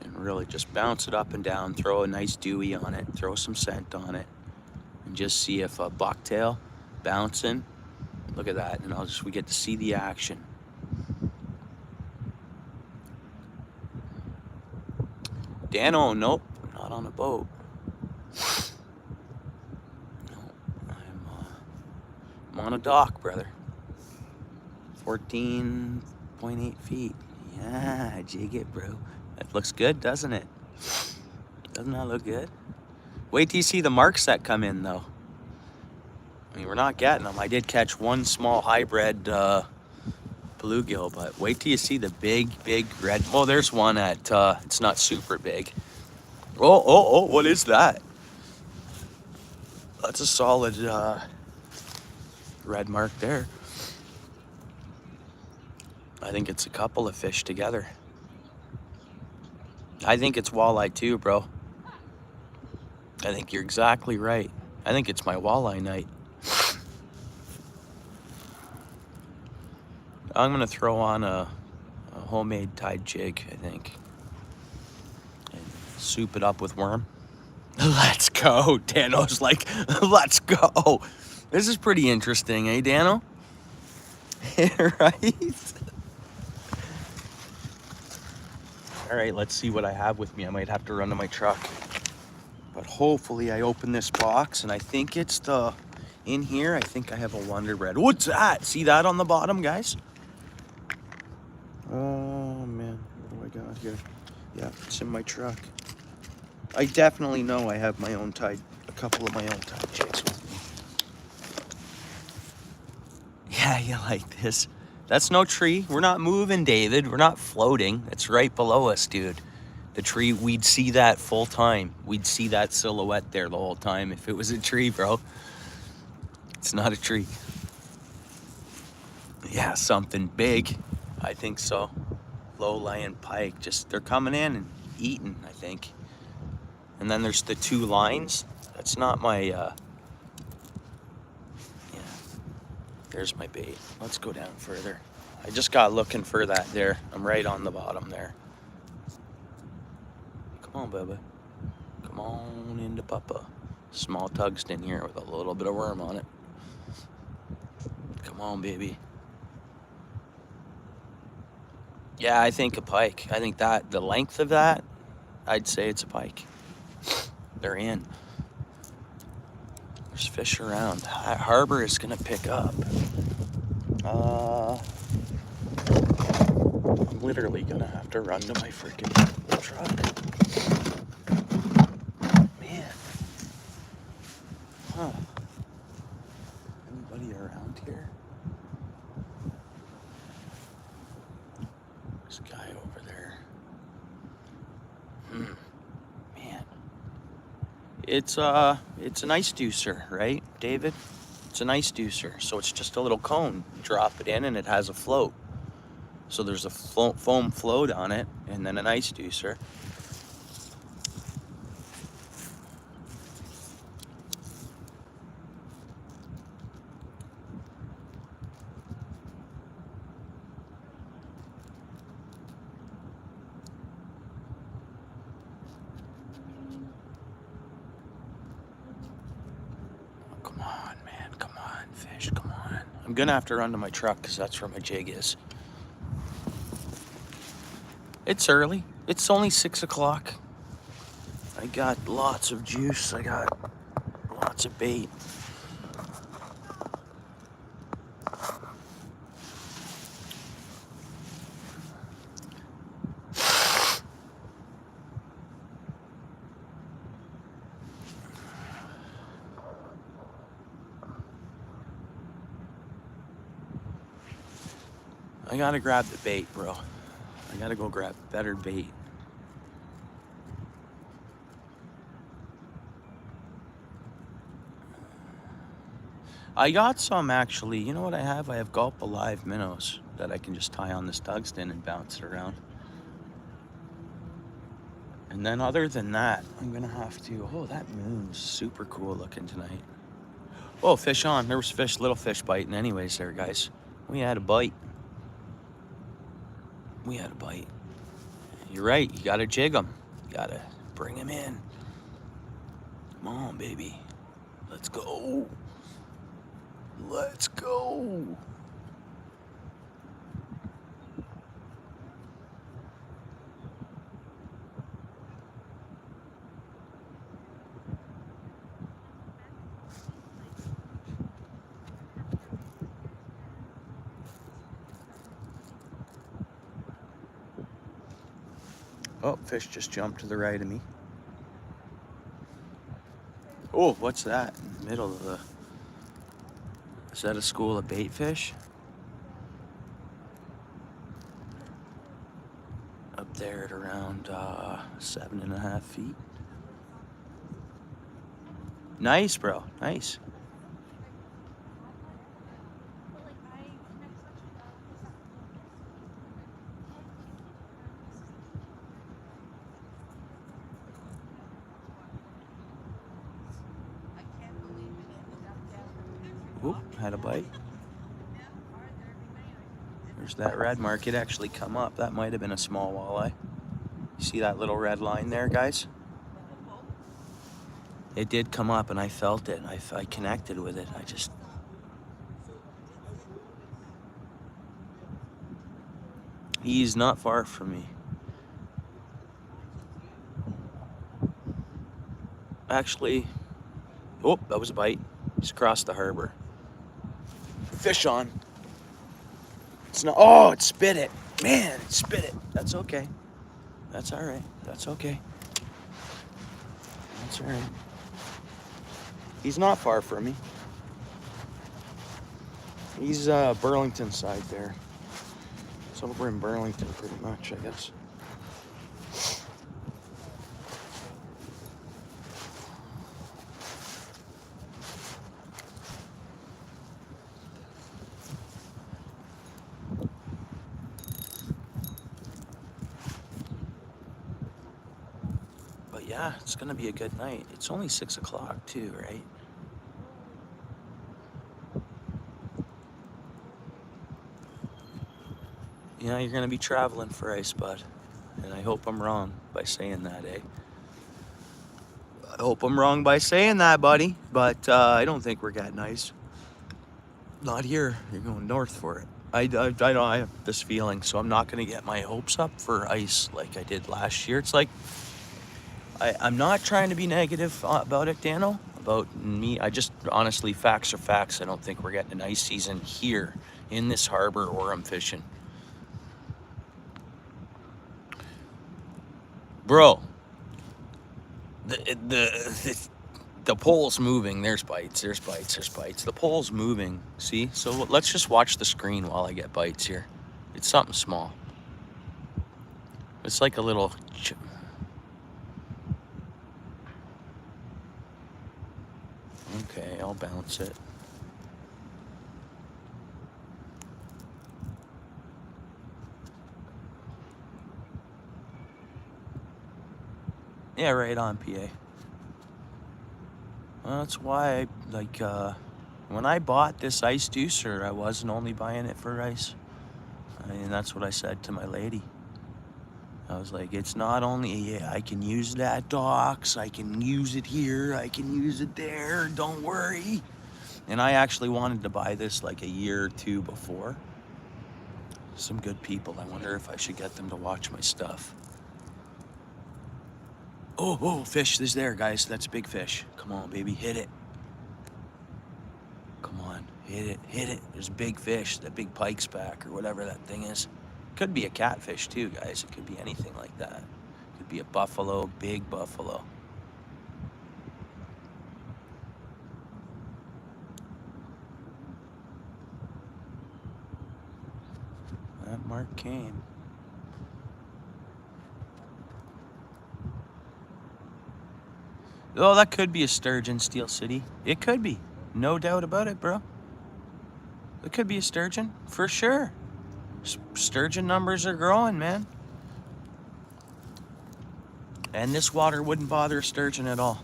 and really just bounce it up and down, throw a nice dewy on it, throw some scent on it, and just see if a bucktail bouncing. Look at that, and we get to see the action. Dano, nope, not on a boat. No, I'm on a dock, brother. 14.8 feet. Yeah, jig it, bro. That looks good, doesn't it? Doesn't that look good? Wait till you see the marks that come in, though. I mean, we're not getting them. I did catch one small hybrid bluegill, but wait till you see the big red. Oh, there's one at, it's not super big. Oh, what is that? That's a solid red mark there. I think it's a couple of fish together. I think it's walleye too, bro. I think you're exactly right. I think it's my walleye night. I'm gonna throw on a homemade tied jig, I think, and soup it up with worm. Let's go. Dano's like, let's go. This is pretty interesting, eh, Dano? Right? All right, let's see what I have with me. I might have to run to my truck. But hopefully I open this box, and I think it's the, in here, I think I have a Wonder Bread. What's that? See that on the bottom, guys? Oh, man. What do I got here? Yeah, it's in my truck. I definitely know I have my own tide, a couple of my own tide jigs with me. Yeah, you like this. That's no tree. We're not moving, David. We're not floating. It's right below us, dude. The tree, we'd see that full time. We'd see that silhouette there the whole time if it was a tree, bro. It's not a tree. Yeah, something big. I think so. Low-lying pike. Just, they're coming in and eating, I think. And then there's the two lines. That's not my, yeah. There's my bait. Let's go down further. I just got looking for that there. I'm right on the bottom there. Come on, Bubba. Come on into Papa. Small tungsten here with a little bit of worm on it. Come on, baby. Yeah, I think a pike. I think that, the length of that, I'd say it's a pike. They're in. There's fish around. That harbor is gonna pick up. I'm literally gonna have to run to my freaking truck. Man. Huh. Anybody around here? This guy over there. Man. It's an ice deucer, right, David? It's an ice deucer. So it's just a little cone. You drop it in and it has a float. So there's a foam float on it, and then an ice deucer. Come on, man. Come on, fish. Come on. I'm gonna have to run to my truck because that's where my jig is. It's early. It's only 6 o'clock. I got lots of juice. I got lots of bait. I gotta grab the bait, bro. I gotta go grab better bait. I got some actually. You know what I have? I have Gulp Alive minnows that I can just tie on this tungsten and bounce it around. And then other than that, I'm gonna have to, oh, that moon's super cool looking tonight. Oh, fish on. There was fish, little fish biting anyways there, guys. We had a bite. We had a bite. You're right, you gotta jig them. You gotta bring them in. Come on, baby. Let's go. Let's go. Oh, fish just jumped to the right of me. Oh, what's that in the middle of the... Is that a school of bait fish? Up there at around 7.5 feet. Nice, bro. Nice. Oop, had a bite. There's that red mark. It actually come up. That might have been a small walleye. You see that little red line there, guys? It did come up and I felt it. I connected with it. I just... He's not far from me. Actually, oh, that was a bite. He's across the harbor. Fish on. It's not, oh, it spit it. Man, it spit it. That's okay. That's all right. That's okay. That's all right. He's not far from me. He's Burlington side there. It's over in Burlington pretty much, I guess. But yeah, it's gonna be a good night. It's only 6 o'clock too, right? Yeah, you're gonna be traveling for ice, bud. And I hope I'm wrong by saying that, eh? I hope I'm wrong by saying that, buddy. But I don't think we're getting ice. Not here. You're going north for it. I have this feeling, so I'm not gonna get my hopes up for ice like I did last year. It's like I'm not trying to be negative about it, Dano. About me, I just honestly, facts are facts. I don't think we're getting an ice season here in this harbor or I'm fishing. Bro, the pole's moving. There's bites. There's bites. There's bites. The pole's moving. See? So let's just watch the screen while I get bites here. It's something small. It's like a little. Okay, I'll bounce it. Yeah, right on, PA. Well, that's why, when I bought this ice deucer, I wasn't only buying it for ice. And that's what I said to my lady. I was like, it's not only, yeah, I can use that docks, I can use it here, I can use it there, don't worry. And I actually wanted to buy this like a year or two before. Some good people. I wonder if I should get them to watch my stuff. Oh, fish is there, guys. That's a big fish. Come on, baby, hit it. Come on, hit it, hit it. There's a big fish, that big pike's back or whatever that thing is. Could be a catfish too, guys. It could be anything like that. Could be a buffalo, big buffalo. That mark came. Oh, that could be a sturgeon, Steel City. It could be. No doubt about it, bro. It could be a sturgeon, for sure. Sturgeon numbers are growing, man. And this water wouldn't bother a sturgeon at all.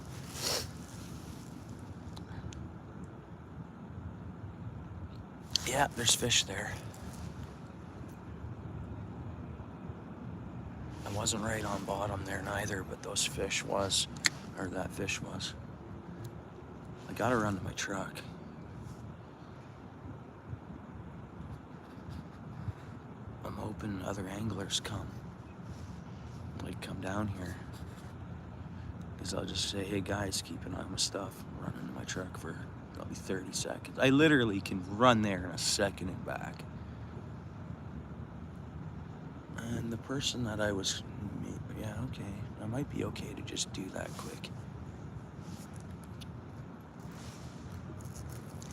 Yeah, there's fish there. I wasn't right on bottom there neither, but those fish was, or that fish was. I gotta run to my truck. I'm hoping other anglers come down here. Because I'll just say, hey guys, keep an eye on my stuff. I'm running to my truck for probably 30 seconds. I literally can run there in a second and back. And the person that I was, yeah, okay. I might be okay to just do that quick.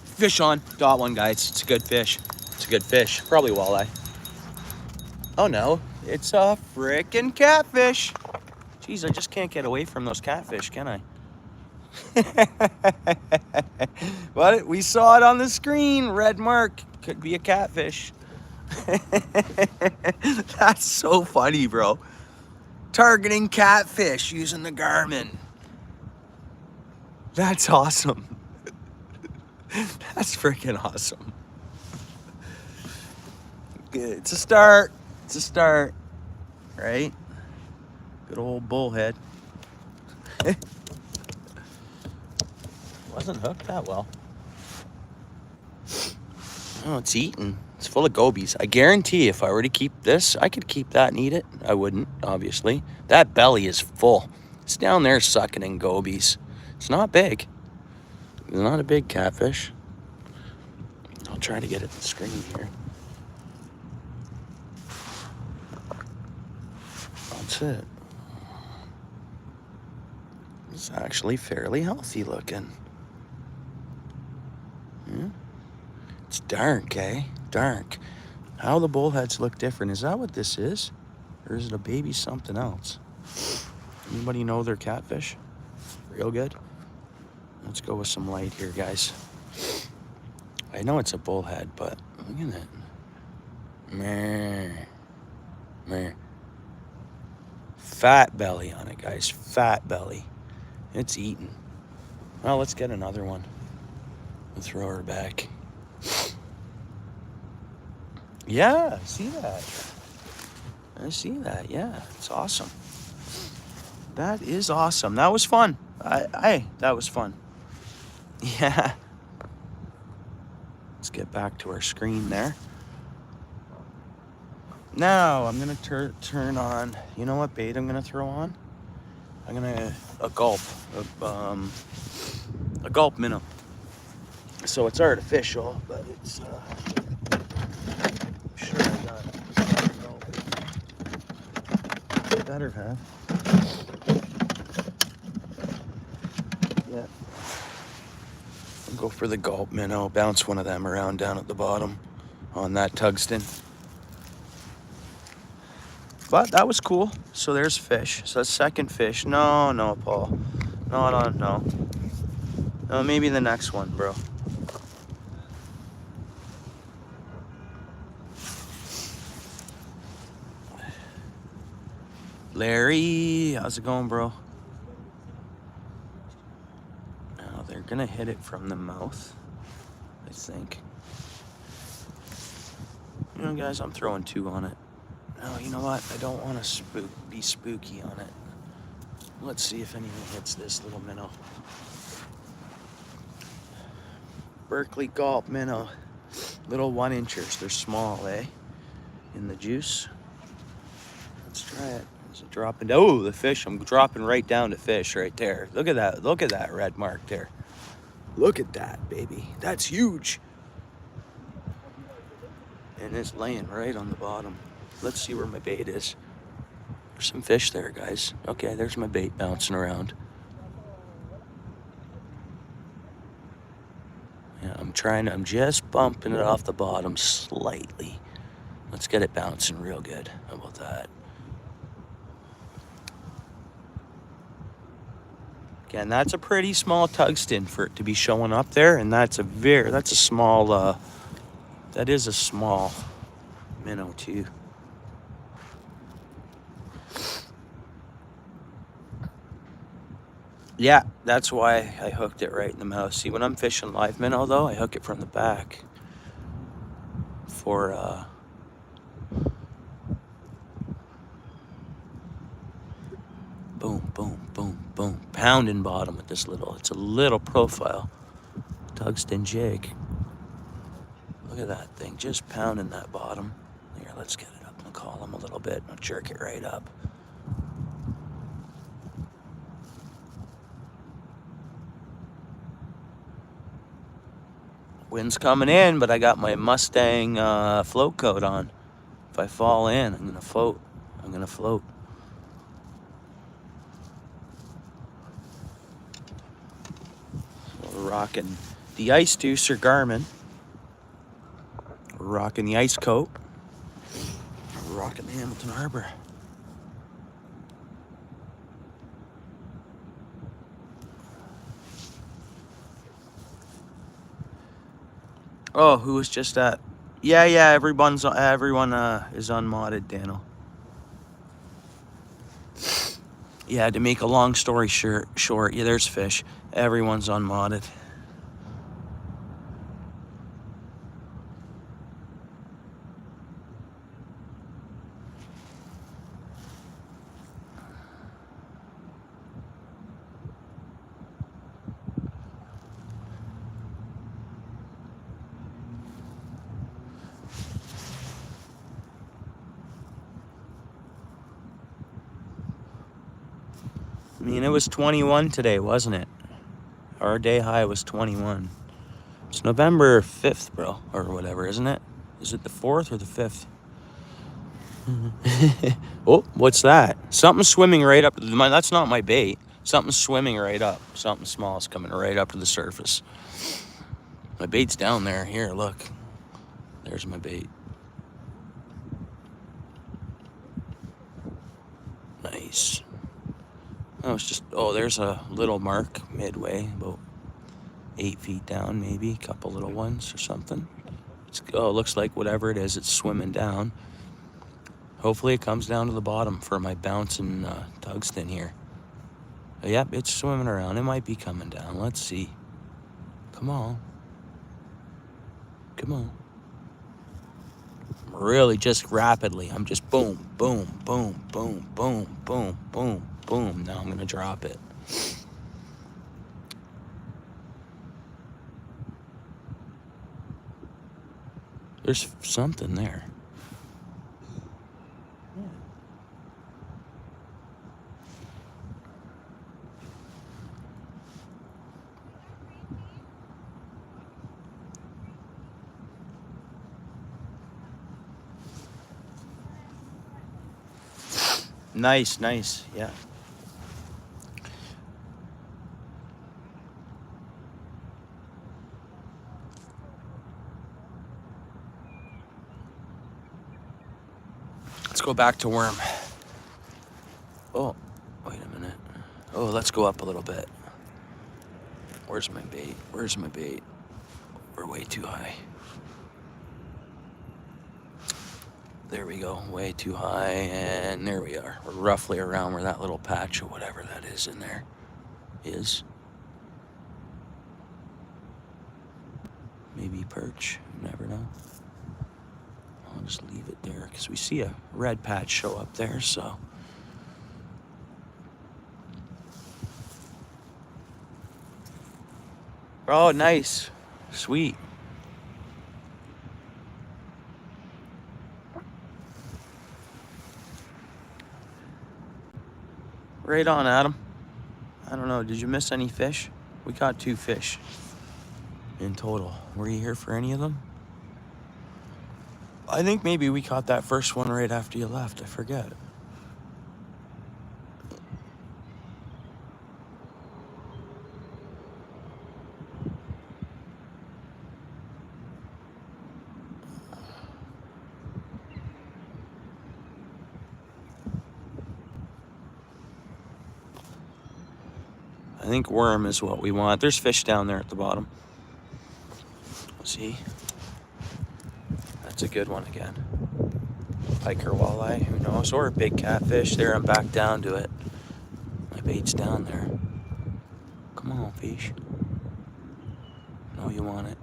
Fish on. Got one, guys. It's a good fish. It's a good fish. Probably walleye. Oh no, it's a frickin' catfish. Jeez, I just can't get away from those catfish, can I? What? We saw it on the screen. Red mark. Could be a catfish. That's so funny, bro. Targeting catfish using the Garmin. That's awesome. That's freaking awesome. Good. It's a start. It's a start. Right? Good old bullhead. Wasn't hooked that well. Oh, it's eating. It's full of gobies. I guarantee if I were to keep this, I could keep that and eat it. I wouldn't, obviously. That belly is full. It's down there sucking in gobies. It's not big. It's not a big catfish. I'll try to get it to the screen here. That's it. It's actually fairly healthy looking. Yeah. It's dark, eh? Dark. How the bullheads look different. Is that what this is? Or is it a baby something else? Anybody know their catfish? Real good? Let's go with some light here, guys. I know it's a bullhead, but look at it. Meh. Meh. Fat belly on it, guys. Fat belly. It's eating. Well, let's get another one. We'll throw her back. Yeah, I see that. I see that. Yeah, it's awesome. That is awesome. That was fun. That was fun. Yeah. Let's get back to our screen there. Now I'm gonna turn on. You know what bait I'm gonna throw on? I'm gonna a gulp minnow. So it's artificial, but it's I'm sure I got a gulp. Better have. Yeah. I'll go for the gulp minnow. Bounce one of them around down at the bottom on that tungsten. But that was cool. So there's fish. So that's second fish. No, Paul. No. No, maybe the next one, bro. Larry, how's it going, bro? Now they're gonna hit it from the mouth, I think. You know, guys, I'm throwing 2 on it. No, you know what? I don't want to be spooky on it. Let's see if anyone hits this little minnow. Berkeley gulp minnow. Little 1-inchers. They're small, eh? In the juice. Let's try it. Is it dropping? Oh, the fish. I'm dropping right down to fish right there. Look at that. Look at that red mark there. Look at that, baby. That's huge. And it's laying right on the bottom. Let's see where my bait is. There's some fish there, guys. Okay, there's my bait bouncing around. Yeah, I'm just bumping it off the bottom slightly. Let's get it bouncing real good. How about that? Again, that's a pretty small tungsten for it to be showing up there, and that's a small, that is a small minnow too. Yeah, that's why I hooked it right in the mouth. See, when I'm fishing live minnow, though, I hook it from the back for, boom, boom, boom, boom. Pounding bottom with this it's a little profile tungsten jig. Look at that thing, just pounding that bottom. Here, let's get it up in the column a little bit. I'll jerk it right up. Wind's coming in, but I got my Mustang float coat on. If I fall in, I'm gonna float. So we're rocking the Ice Deucer Garmin. We're rocking the ice coat. We're rocking the Hamilton Harbor. Oh, who was just at? Yeah, everyone is unmodded, Daniel. Yeah, to make a long story short, yeah, there's fish. Everyone's unmodded. I mean, it was 21 today, wasn't it? Our day high was 21. It's November 5th, bro, or whatever, isn't it? Is it the 4th or the 5th? Oh, what's that? Something's swimming right up. That's not my bait. Something's swimming right up. Something small is coming right up to the surface. My bait's down there. Here, look. There's my bait. Nice. Oh, it's just, oh, there's a little mark midway, about 8 feet down, maybe. A couple little ones or something. Oh, it looks like whatever it is, it's swimming down. Hopefully it comes down to the bottom for my bouncing tungsten here. Yep, it's swimming around. It might be coming down. Let's see. Come on. Come on. Really just rapidly. I'm just boom, boom, boom, boom, boom, boom, boom, boom. Now I'm going to drop it. There's something there. Nice, nice, yeah. Let's go back to worm. Oh, wait a minute. Oh, let's go up a little bit. Where's my bait? Where's my bait? We're way too high. There we go, way too high, and there we are. We're roughly around where that little patch or whatever that is in there is. Maybe perch, you never know. I'll just leave it there because we see a red patch show up there, so. Oh, nice, sweet. Right on, Adam. I don't know, did you miss any fish? We caught 2 fish in total. Were you here for any of them? I think maybe we caught that first one right after you left. I forget. I think worm is what we want. There's fish down there at the bottom. See? That's a good one again. Pike or walleye, who knows? Or a big catfish. There, I'm back down to it. My bait's down there. Come on, fish. Know you want it.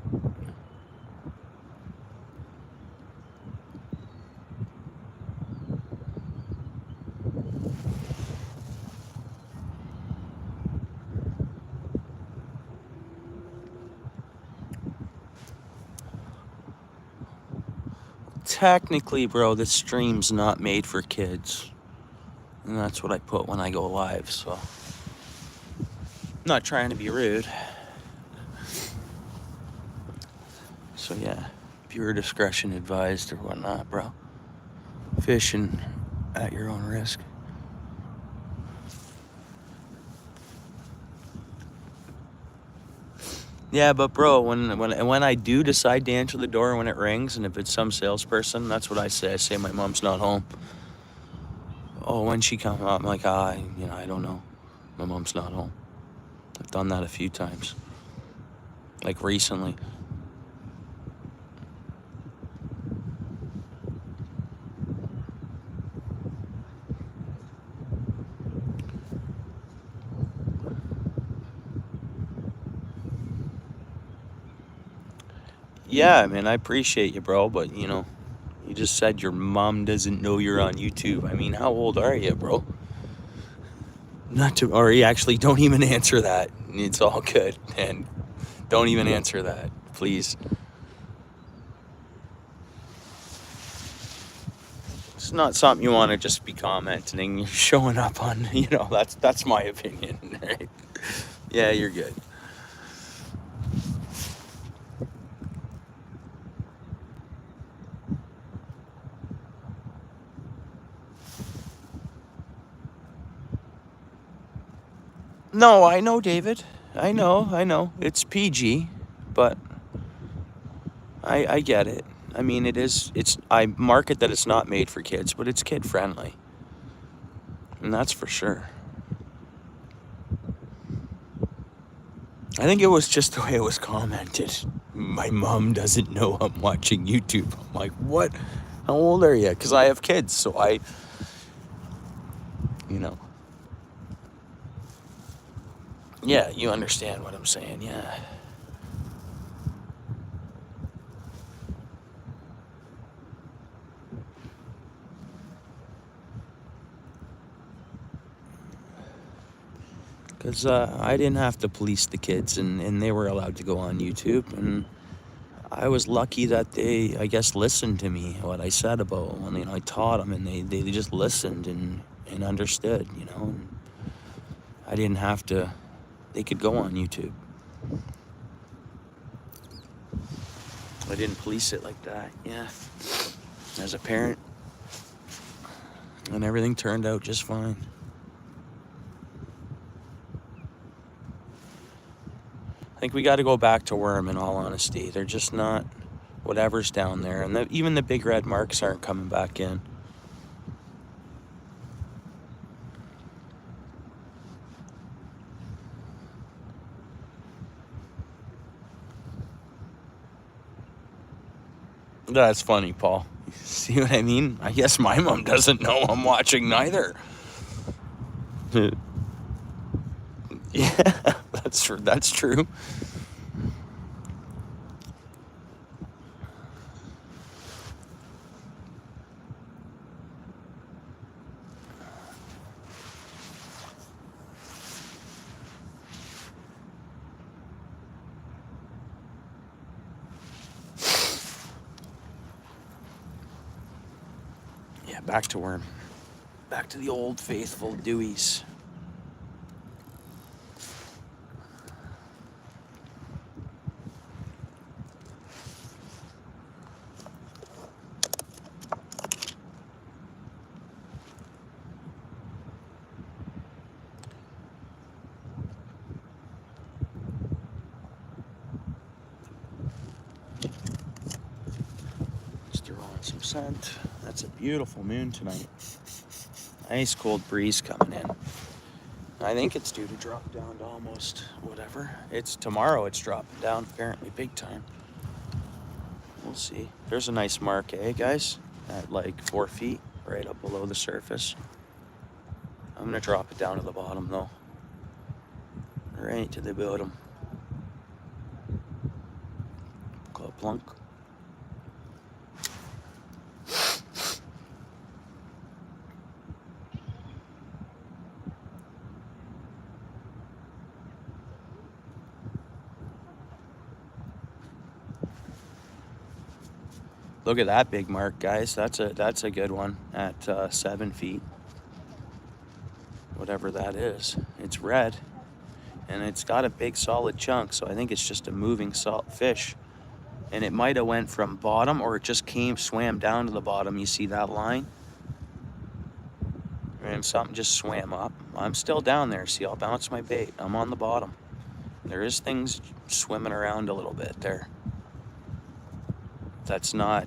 Technically, bro, this stream's not made for kids. And that's what I put when I go live, so. I'm not trying to be rude. So yeah, viewer discretion advised or whatnot, bro. Fishing at your own risk. Yeah, but bro, when I do decide to answer the door when it rings, and if it's some salesperson, that's what I say. I say my mom's not home. Oh, when she comes, I'm like, I don't know. My mom's not home. I've done that a few times. Like recently. Yeah, I mean, I appreciate you, bro, but, you know, you just said your mom doesn't know you're on YouTube. I mean, how old are you, bro? Or you actually don't even answer that. It's all good, and don't even answer that, please. It's not something you want to just be commenting. You're showing up on, you know, that's my opinion, right? Yeah, you're good. No, I know, David. I know. It's PG, but I get it. I mean, I market that it's not made for kids, but it's kid friendly. And that's for sure. I think it was just the way it was commented. My mom doesn't know I'm watching YouTube. I'm like, what? How old are you? Because I have kids, so you know. Yeah, you understand what I'm saying, yeah. Because I didn't have to police the kids, and they were allowed to go on YouTube, and I was lucky that they, I guess, listened to me, what I said about when, I taught them, and they just listened and understood, and I didn't have to, they could go on YouTube. I didn't police it like that, yeah. As a parent, and everything turned out just fine. I think we got to go back to worm, in all honesty. They're just not whatever's down there. And even the big red marks aren't coming back in. That's funny, Paul. See what I mean? I guess my mom doesn't know I'm watching neither. Yeah, that's true. Yeah, back to worm. Back to the old faithful Deweys. Just throwing some scent. That's a beautiful moon tonight. Nice cold breeze coming in. I think it's due to drop down to almost whatever. It's tomorrow. It's dropping down apparently big time. We'll see. There's a nice mark, guys? At like 4 feet, right up below the surface. I'm gonna drop it down to the bottom though. Right to the bottom. Go plunk. Look at that big mark, guys. That's a good one at 7 feet. Whatever that is. It's red. And it's got a big solid chunk, so I think it's just a moving salt fish. And it might have went from bottom, or it just swam down to the bottom. You see that line? And something just swam up. I'm still down there. See, I'll bounce my bait. I'm on the bottom. There is things swimming around a little bit there. That's not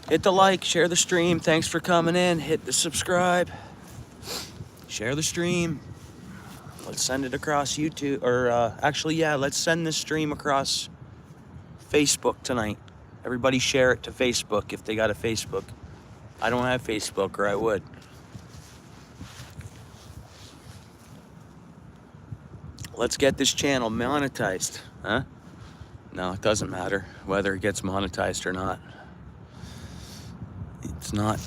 hit the like, share the stream. Thanks for coming in. Hit the subscribe. Share the stream. Let's send it across YouTube, or actually, yeah, let's send this stream across Facebook tonight. Everybody share it to Facebook if they got a Facebook. I don't have Facebook, or I would. Let's get this channel monetized, huh? No, it doesn't matter whether it gets monetized or not. It's not,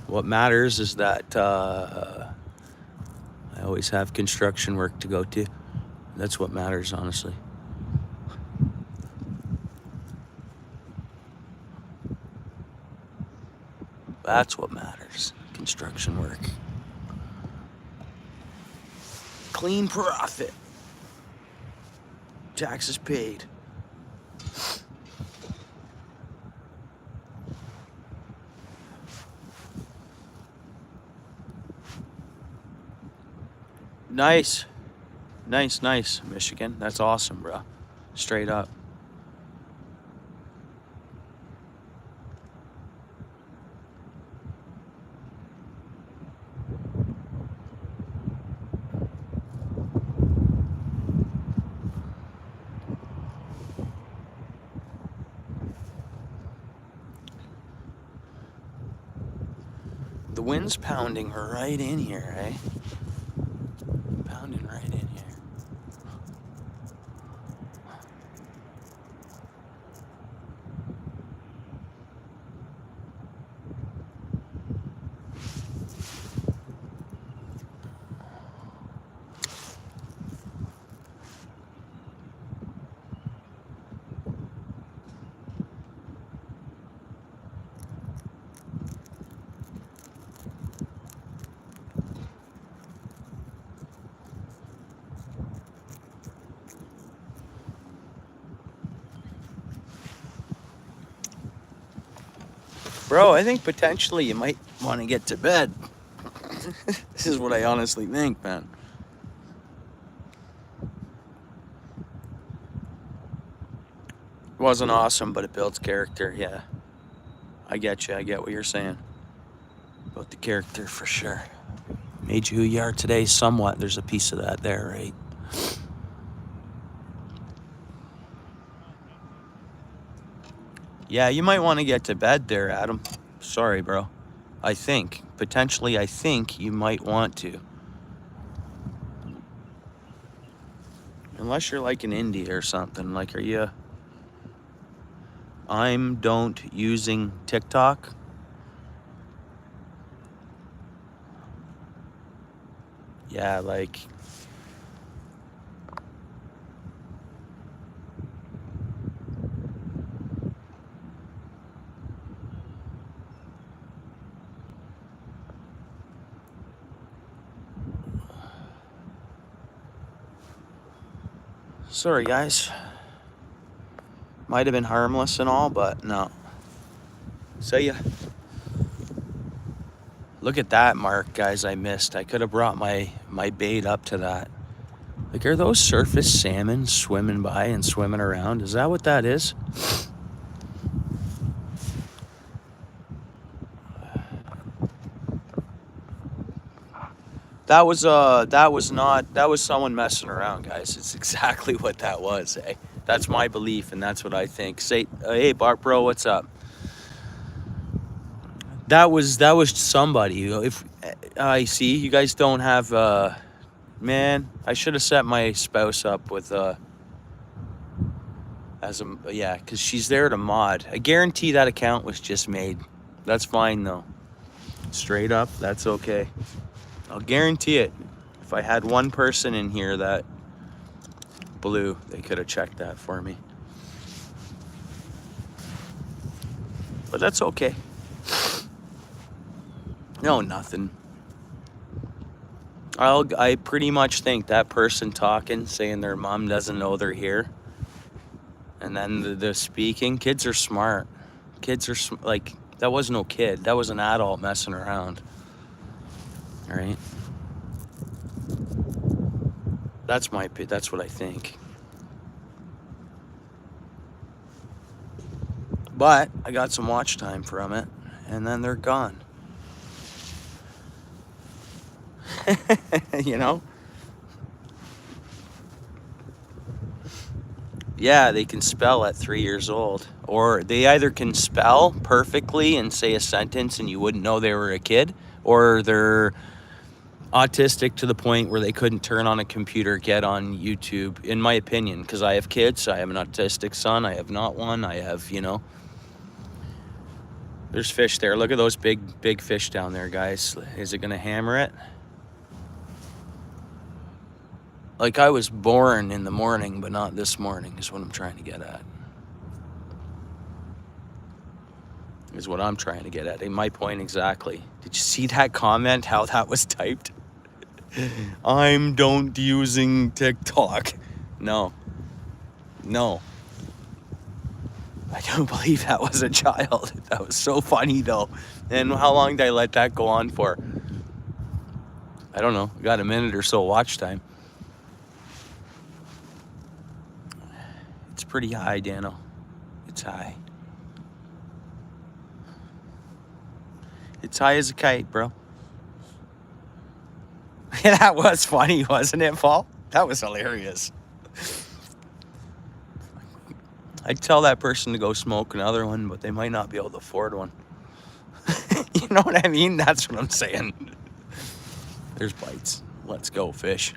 what matters is that I always have construction work to go to. That's what matters, honestly. That's what matters. Construction work. Clean profit. Taxes paid. Nice. Nice, Michigan. That's awesome, bro. Straight up. The wind's pounding right in here, eh? Pounding right in here. Bro, I think potentially you might want to get to bed. This is what I honestly think, man. It wasn't awesome, but it builds character, yeah. I get you, I get what you're saying. About the character, for sure. Made you who you are today, somewhat. There's a piece of that there, right? Yeah, you might want to get to bed there, Adam. Sorry, bro. I think you might want to. Unless you're like in India or something. Like, are you... don't using TikTok? Yeah, like... Sorry, guys. Might have been harmless and all, but no. See ya. Look at that mark, guys, I missed. I could have brought my bait up to that. Like, are those surface salmon swimming by and swimming around? Is that what that is? That was someone messing around, guys. It's exactly what that was, eh? That's my belief, and that's what I think. Say, hey, Bart, bro, what's up? That was somebody. If I see you guys don't have, man, I should have set my spouse up with because she's there to mod. I guarantee that account was just made. That's fine though. Straight up, that's okay. I'll guarantee it. If I had one person in here that blew, they could have checked that for me. But that's okay. No, nothing. I pretty much think that person talking, saying their mom doesn't know they're here, and then the speaking, kids are smart. Kids are like, that was no kid. That was an adult messing around. All right. That's what I think. But I got some watch time from it, and then they're gone. You know? Yeah, they can spell at 3 years old. Or they either can spell perfectly and say a sentence and you wouldn't know they were a kid, or they're autistic to the point where they couldn't turn on a computer, get on YouTube, in my opinion, because I have kids. I have an autistic son. I have not one. I have, there's fish there. Look at those big fish down there, guys. Is it going to hammer it? Like, I was born in the morning, but not this morning, is what I'm trying to get at. Is what I'm trying to get at. My point exactly. Did you see that comment, how that was typed? I'm don't using TikTok. No. No. I don't believe that was a child. That was so funny though. And how long did I let that go on for? I don't know. Got a minute or so watch time. It's pretty high, Dano. It's high. It's high as a kite, bro. That was funny, wasn't it, Paul? That was hilarious. I'd tell that person to go smoke another one, but they might not be able to afford one. You know what I mean? That's what I'm saying. There's bites. Let's go, fish.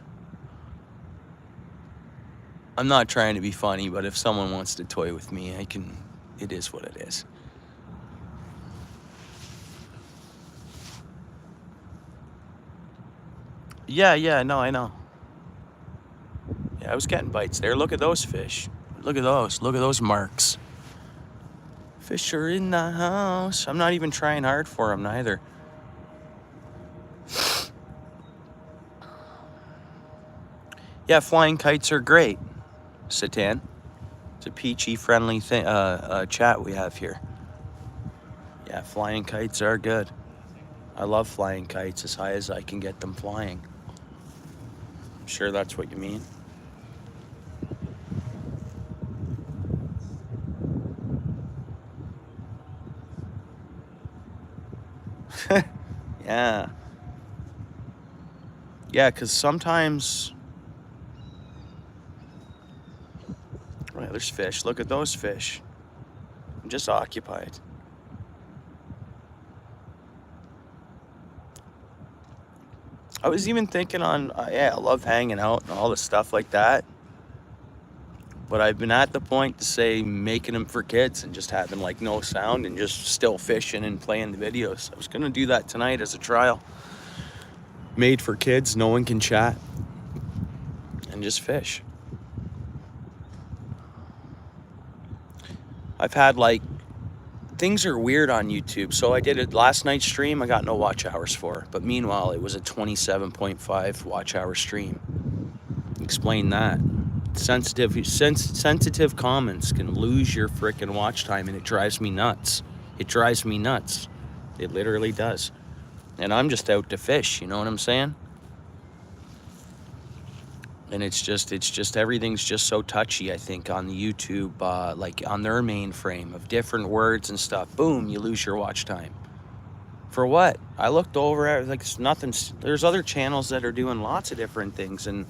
I'm not trying to be funny, but if someone wants to toy with me, I can. It is what it is. Yeah, no, I know. Yeah, I was getting bites there. Look at those fish. Look at those marks. Fish are in the house. I'm not even trying hard for them neither. Yeah, flying kites are great, Satan. It's a peachy, friendly thing, chat we have here. Yeah, flying kites are good. I love flying kites as high as I can get them flying. I'm sure that's what you mean. Yeah. Yeah, because sometimes... Oh, yeah, there's fish. Look at those fish. I'm just occupied. I was even thinking on, yeah, I love hanging out and all the stuff like that. But I've been at the point to say making them for kids and just having like no sound and just still fishing and playing the videos. I was going to do that tonight as a trial. Made for kids, no one can chat. And just fish. I've had like, things are weird on YouTube. So I did it last night's stream, I got no watch hours for. But meanwhile, it was a 27.5 watch hour stream. Explain that. Sensitive comments can lose your frickin' watch time, and it drives me nuts. It drives me nuts. It literally does. And I'm just out to fish, you know what I'm saying? And it's just everything's just so touchy, I think, on the YouTube, like on their mainframe of different words and stuff. Boom, you lose your watch time. For what? I looked over at like nothing. There's other channels that are doing lots of different things, and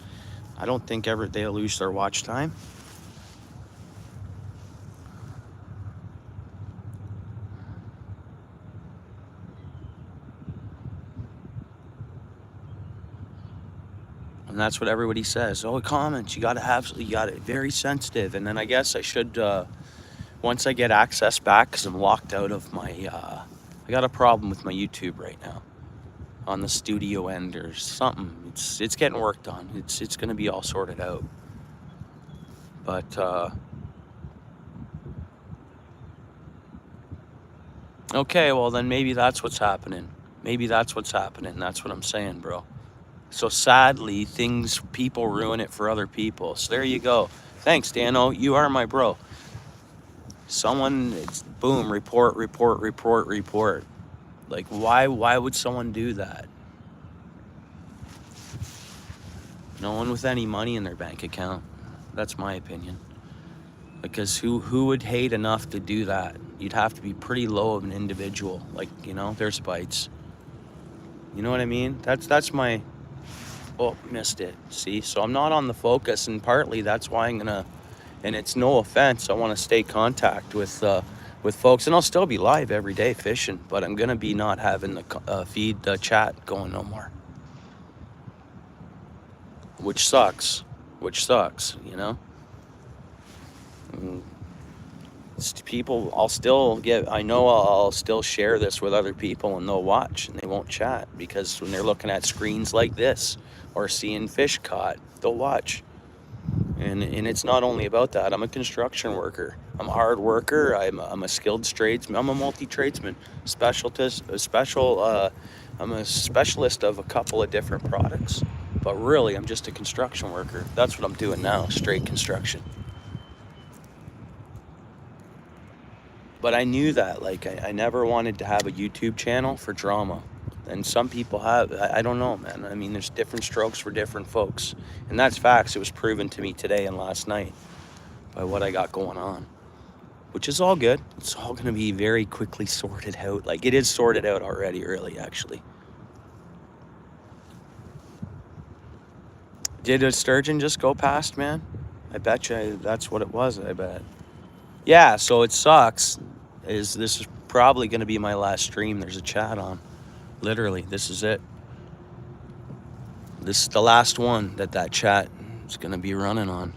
I don't think ever they'll lose their watch time. And that's what everybody says. Oh, comments, you got it very sensitive. And then I guess I should, once I get access back, because I'm locked out of my, I got a problem with my YouTube right now on the studio end or something. It's getting worked on. It's going to be all sorted out. But, okay, well then maybe that's what's happening. Maybe that's what's happening. That's what I'm saying, bro. So sadly, people ruin it for other people. So there you go. Thanks, Dano. You are my bro. Boom, report. Like, why would someone do that? No one with any money in their bank account. That's my opinion. Because who would hate enough to do that? You'd have to be pretty low of an individual. Like, you know, there's bites. You know what I mean? That's my... Oh, missed it. See, so I'm not on the focus, and partly that's why I'm gonna, and it's no offense, I want to stay contact with folks, and I'll still be live every day fishing, but I'm gonna be not having the feed chat going no more, which sucks, you know. People, I'll still share this with other people, and they'll watch and they won't chat, because when they're looking at screens like this or seeing fish caught, they'll watch. And it's not only about that. I'm a construction worker. I'm a hard worker. I'm a skilled tradesman. I'm a multi-tradesman. I'm a specialist of a couple of different products. But really, I'm just a construction worker. That's what I'm doing now, straight construction. But I knew that, like, I never wanted to have a YouTube channel for drama. And some people have, I don't know, man. I mean, there's different strokes for different folks. And that's facts. It was proven to me today and last night by what I got going on, which is all good. It's all going to be very quickly sorted out. Like, it is sorted out already early, actually. Did a sturgeon just go past, man? I bet you that's what it was, I bet. Yeah, so it sucks. This is probably going to be my last stream. There's a chat on. Literally, this is it. This is the last one that chat is going to be running on.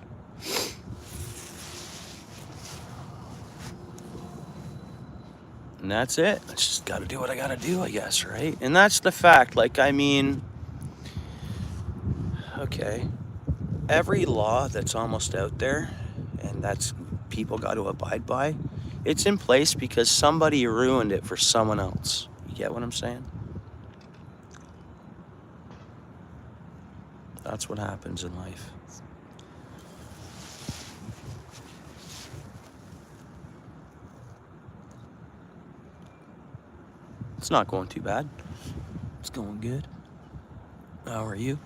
And that's it. I just got to do what I got to do, I guess, right? And that's the fact. Like, I mean, okay, every law that's almost out there and that's people got to abide by, it's in place because somebody ruined it for someone else. You get what I'm saying? That's what happens in life. It's not going too bad. It's going good. How are you?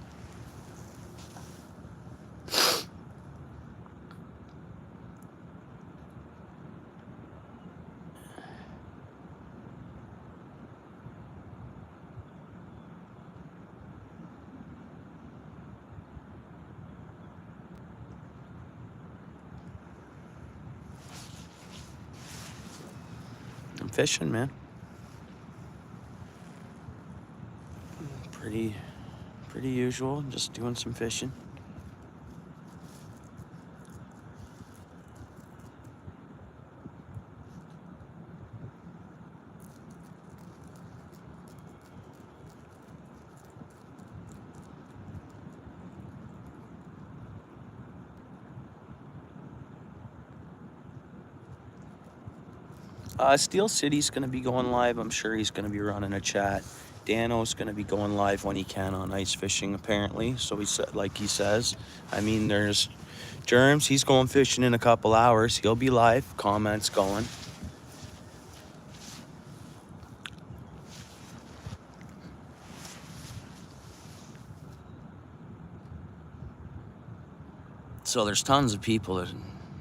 I'm fishing, man. Pretty usual, just doing some fishing. Steel City's going to be going live. I'm sure he's going to be running a chat. Dano's going to be going live when he can on ice fishing, apparently. So he said, like he says, I mean, there's Germs. He's going fishing in a couple hours. He'll be live. Comments going. So there's tons of people that,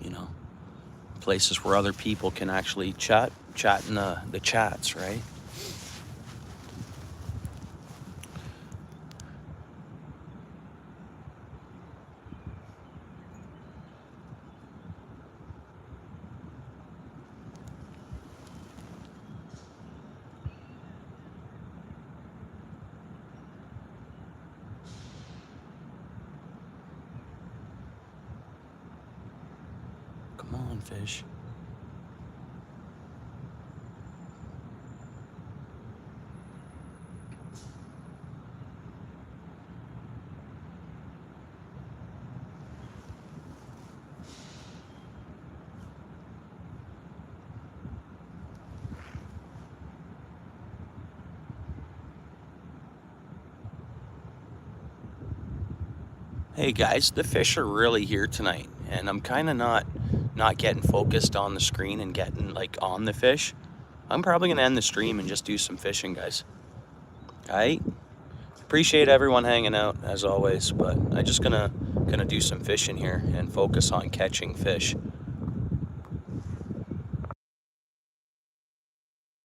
you know, places where other people can actually chat in the chats, right? Come on, fish. Hey guys, the fish are really here tonight, and I'm kind of not getting focused on the screen and getting like on the fish. I'm probably gonna end the stream and just do some fishing, guys. Alright? Appreciate everyone hanging out as always, but I'm just gonna do some fishing here and focus on catching fish.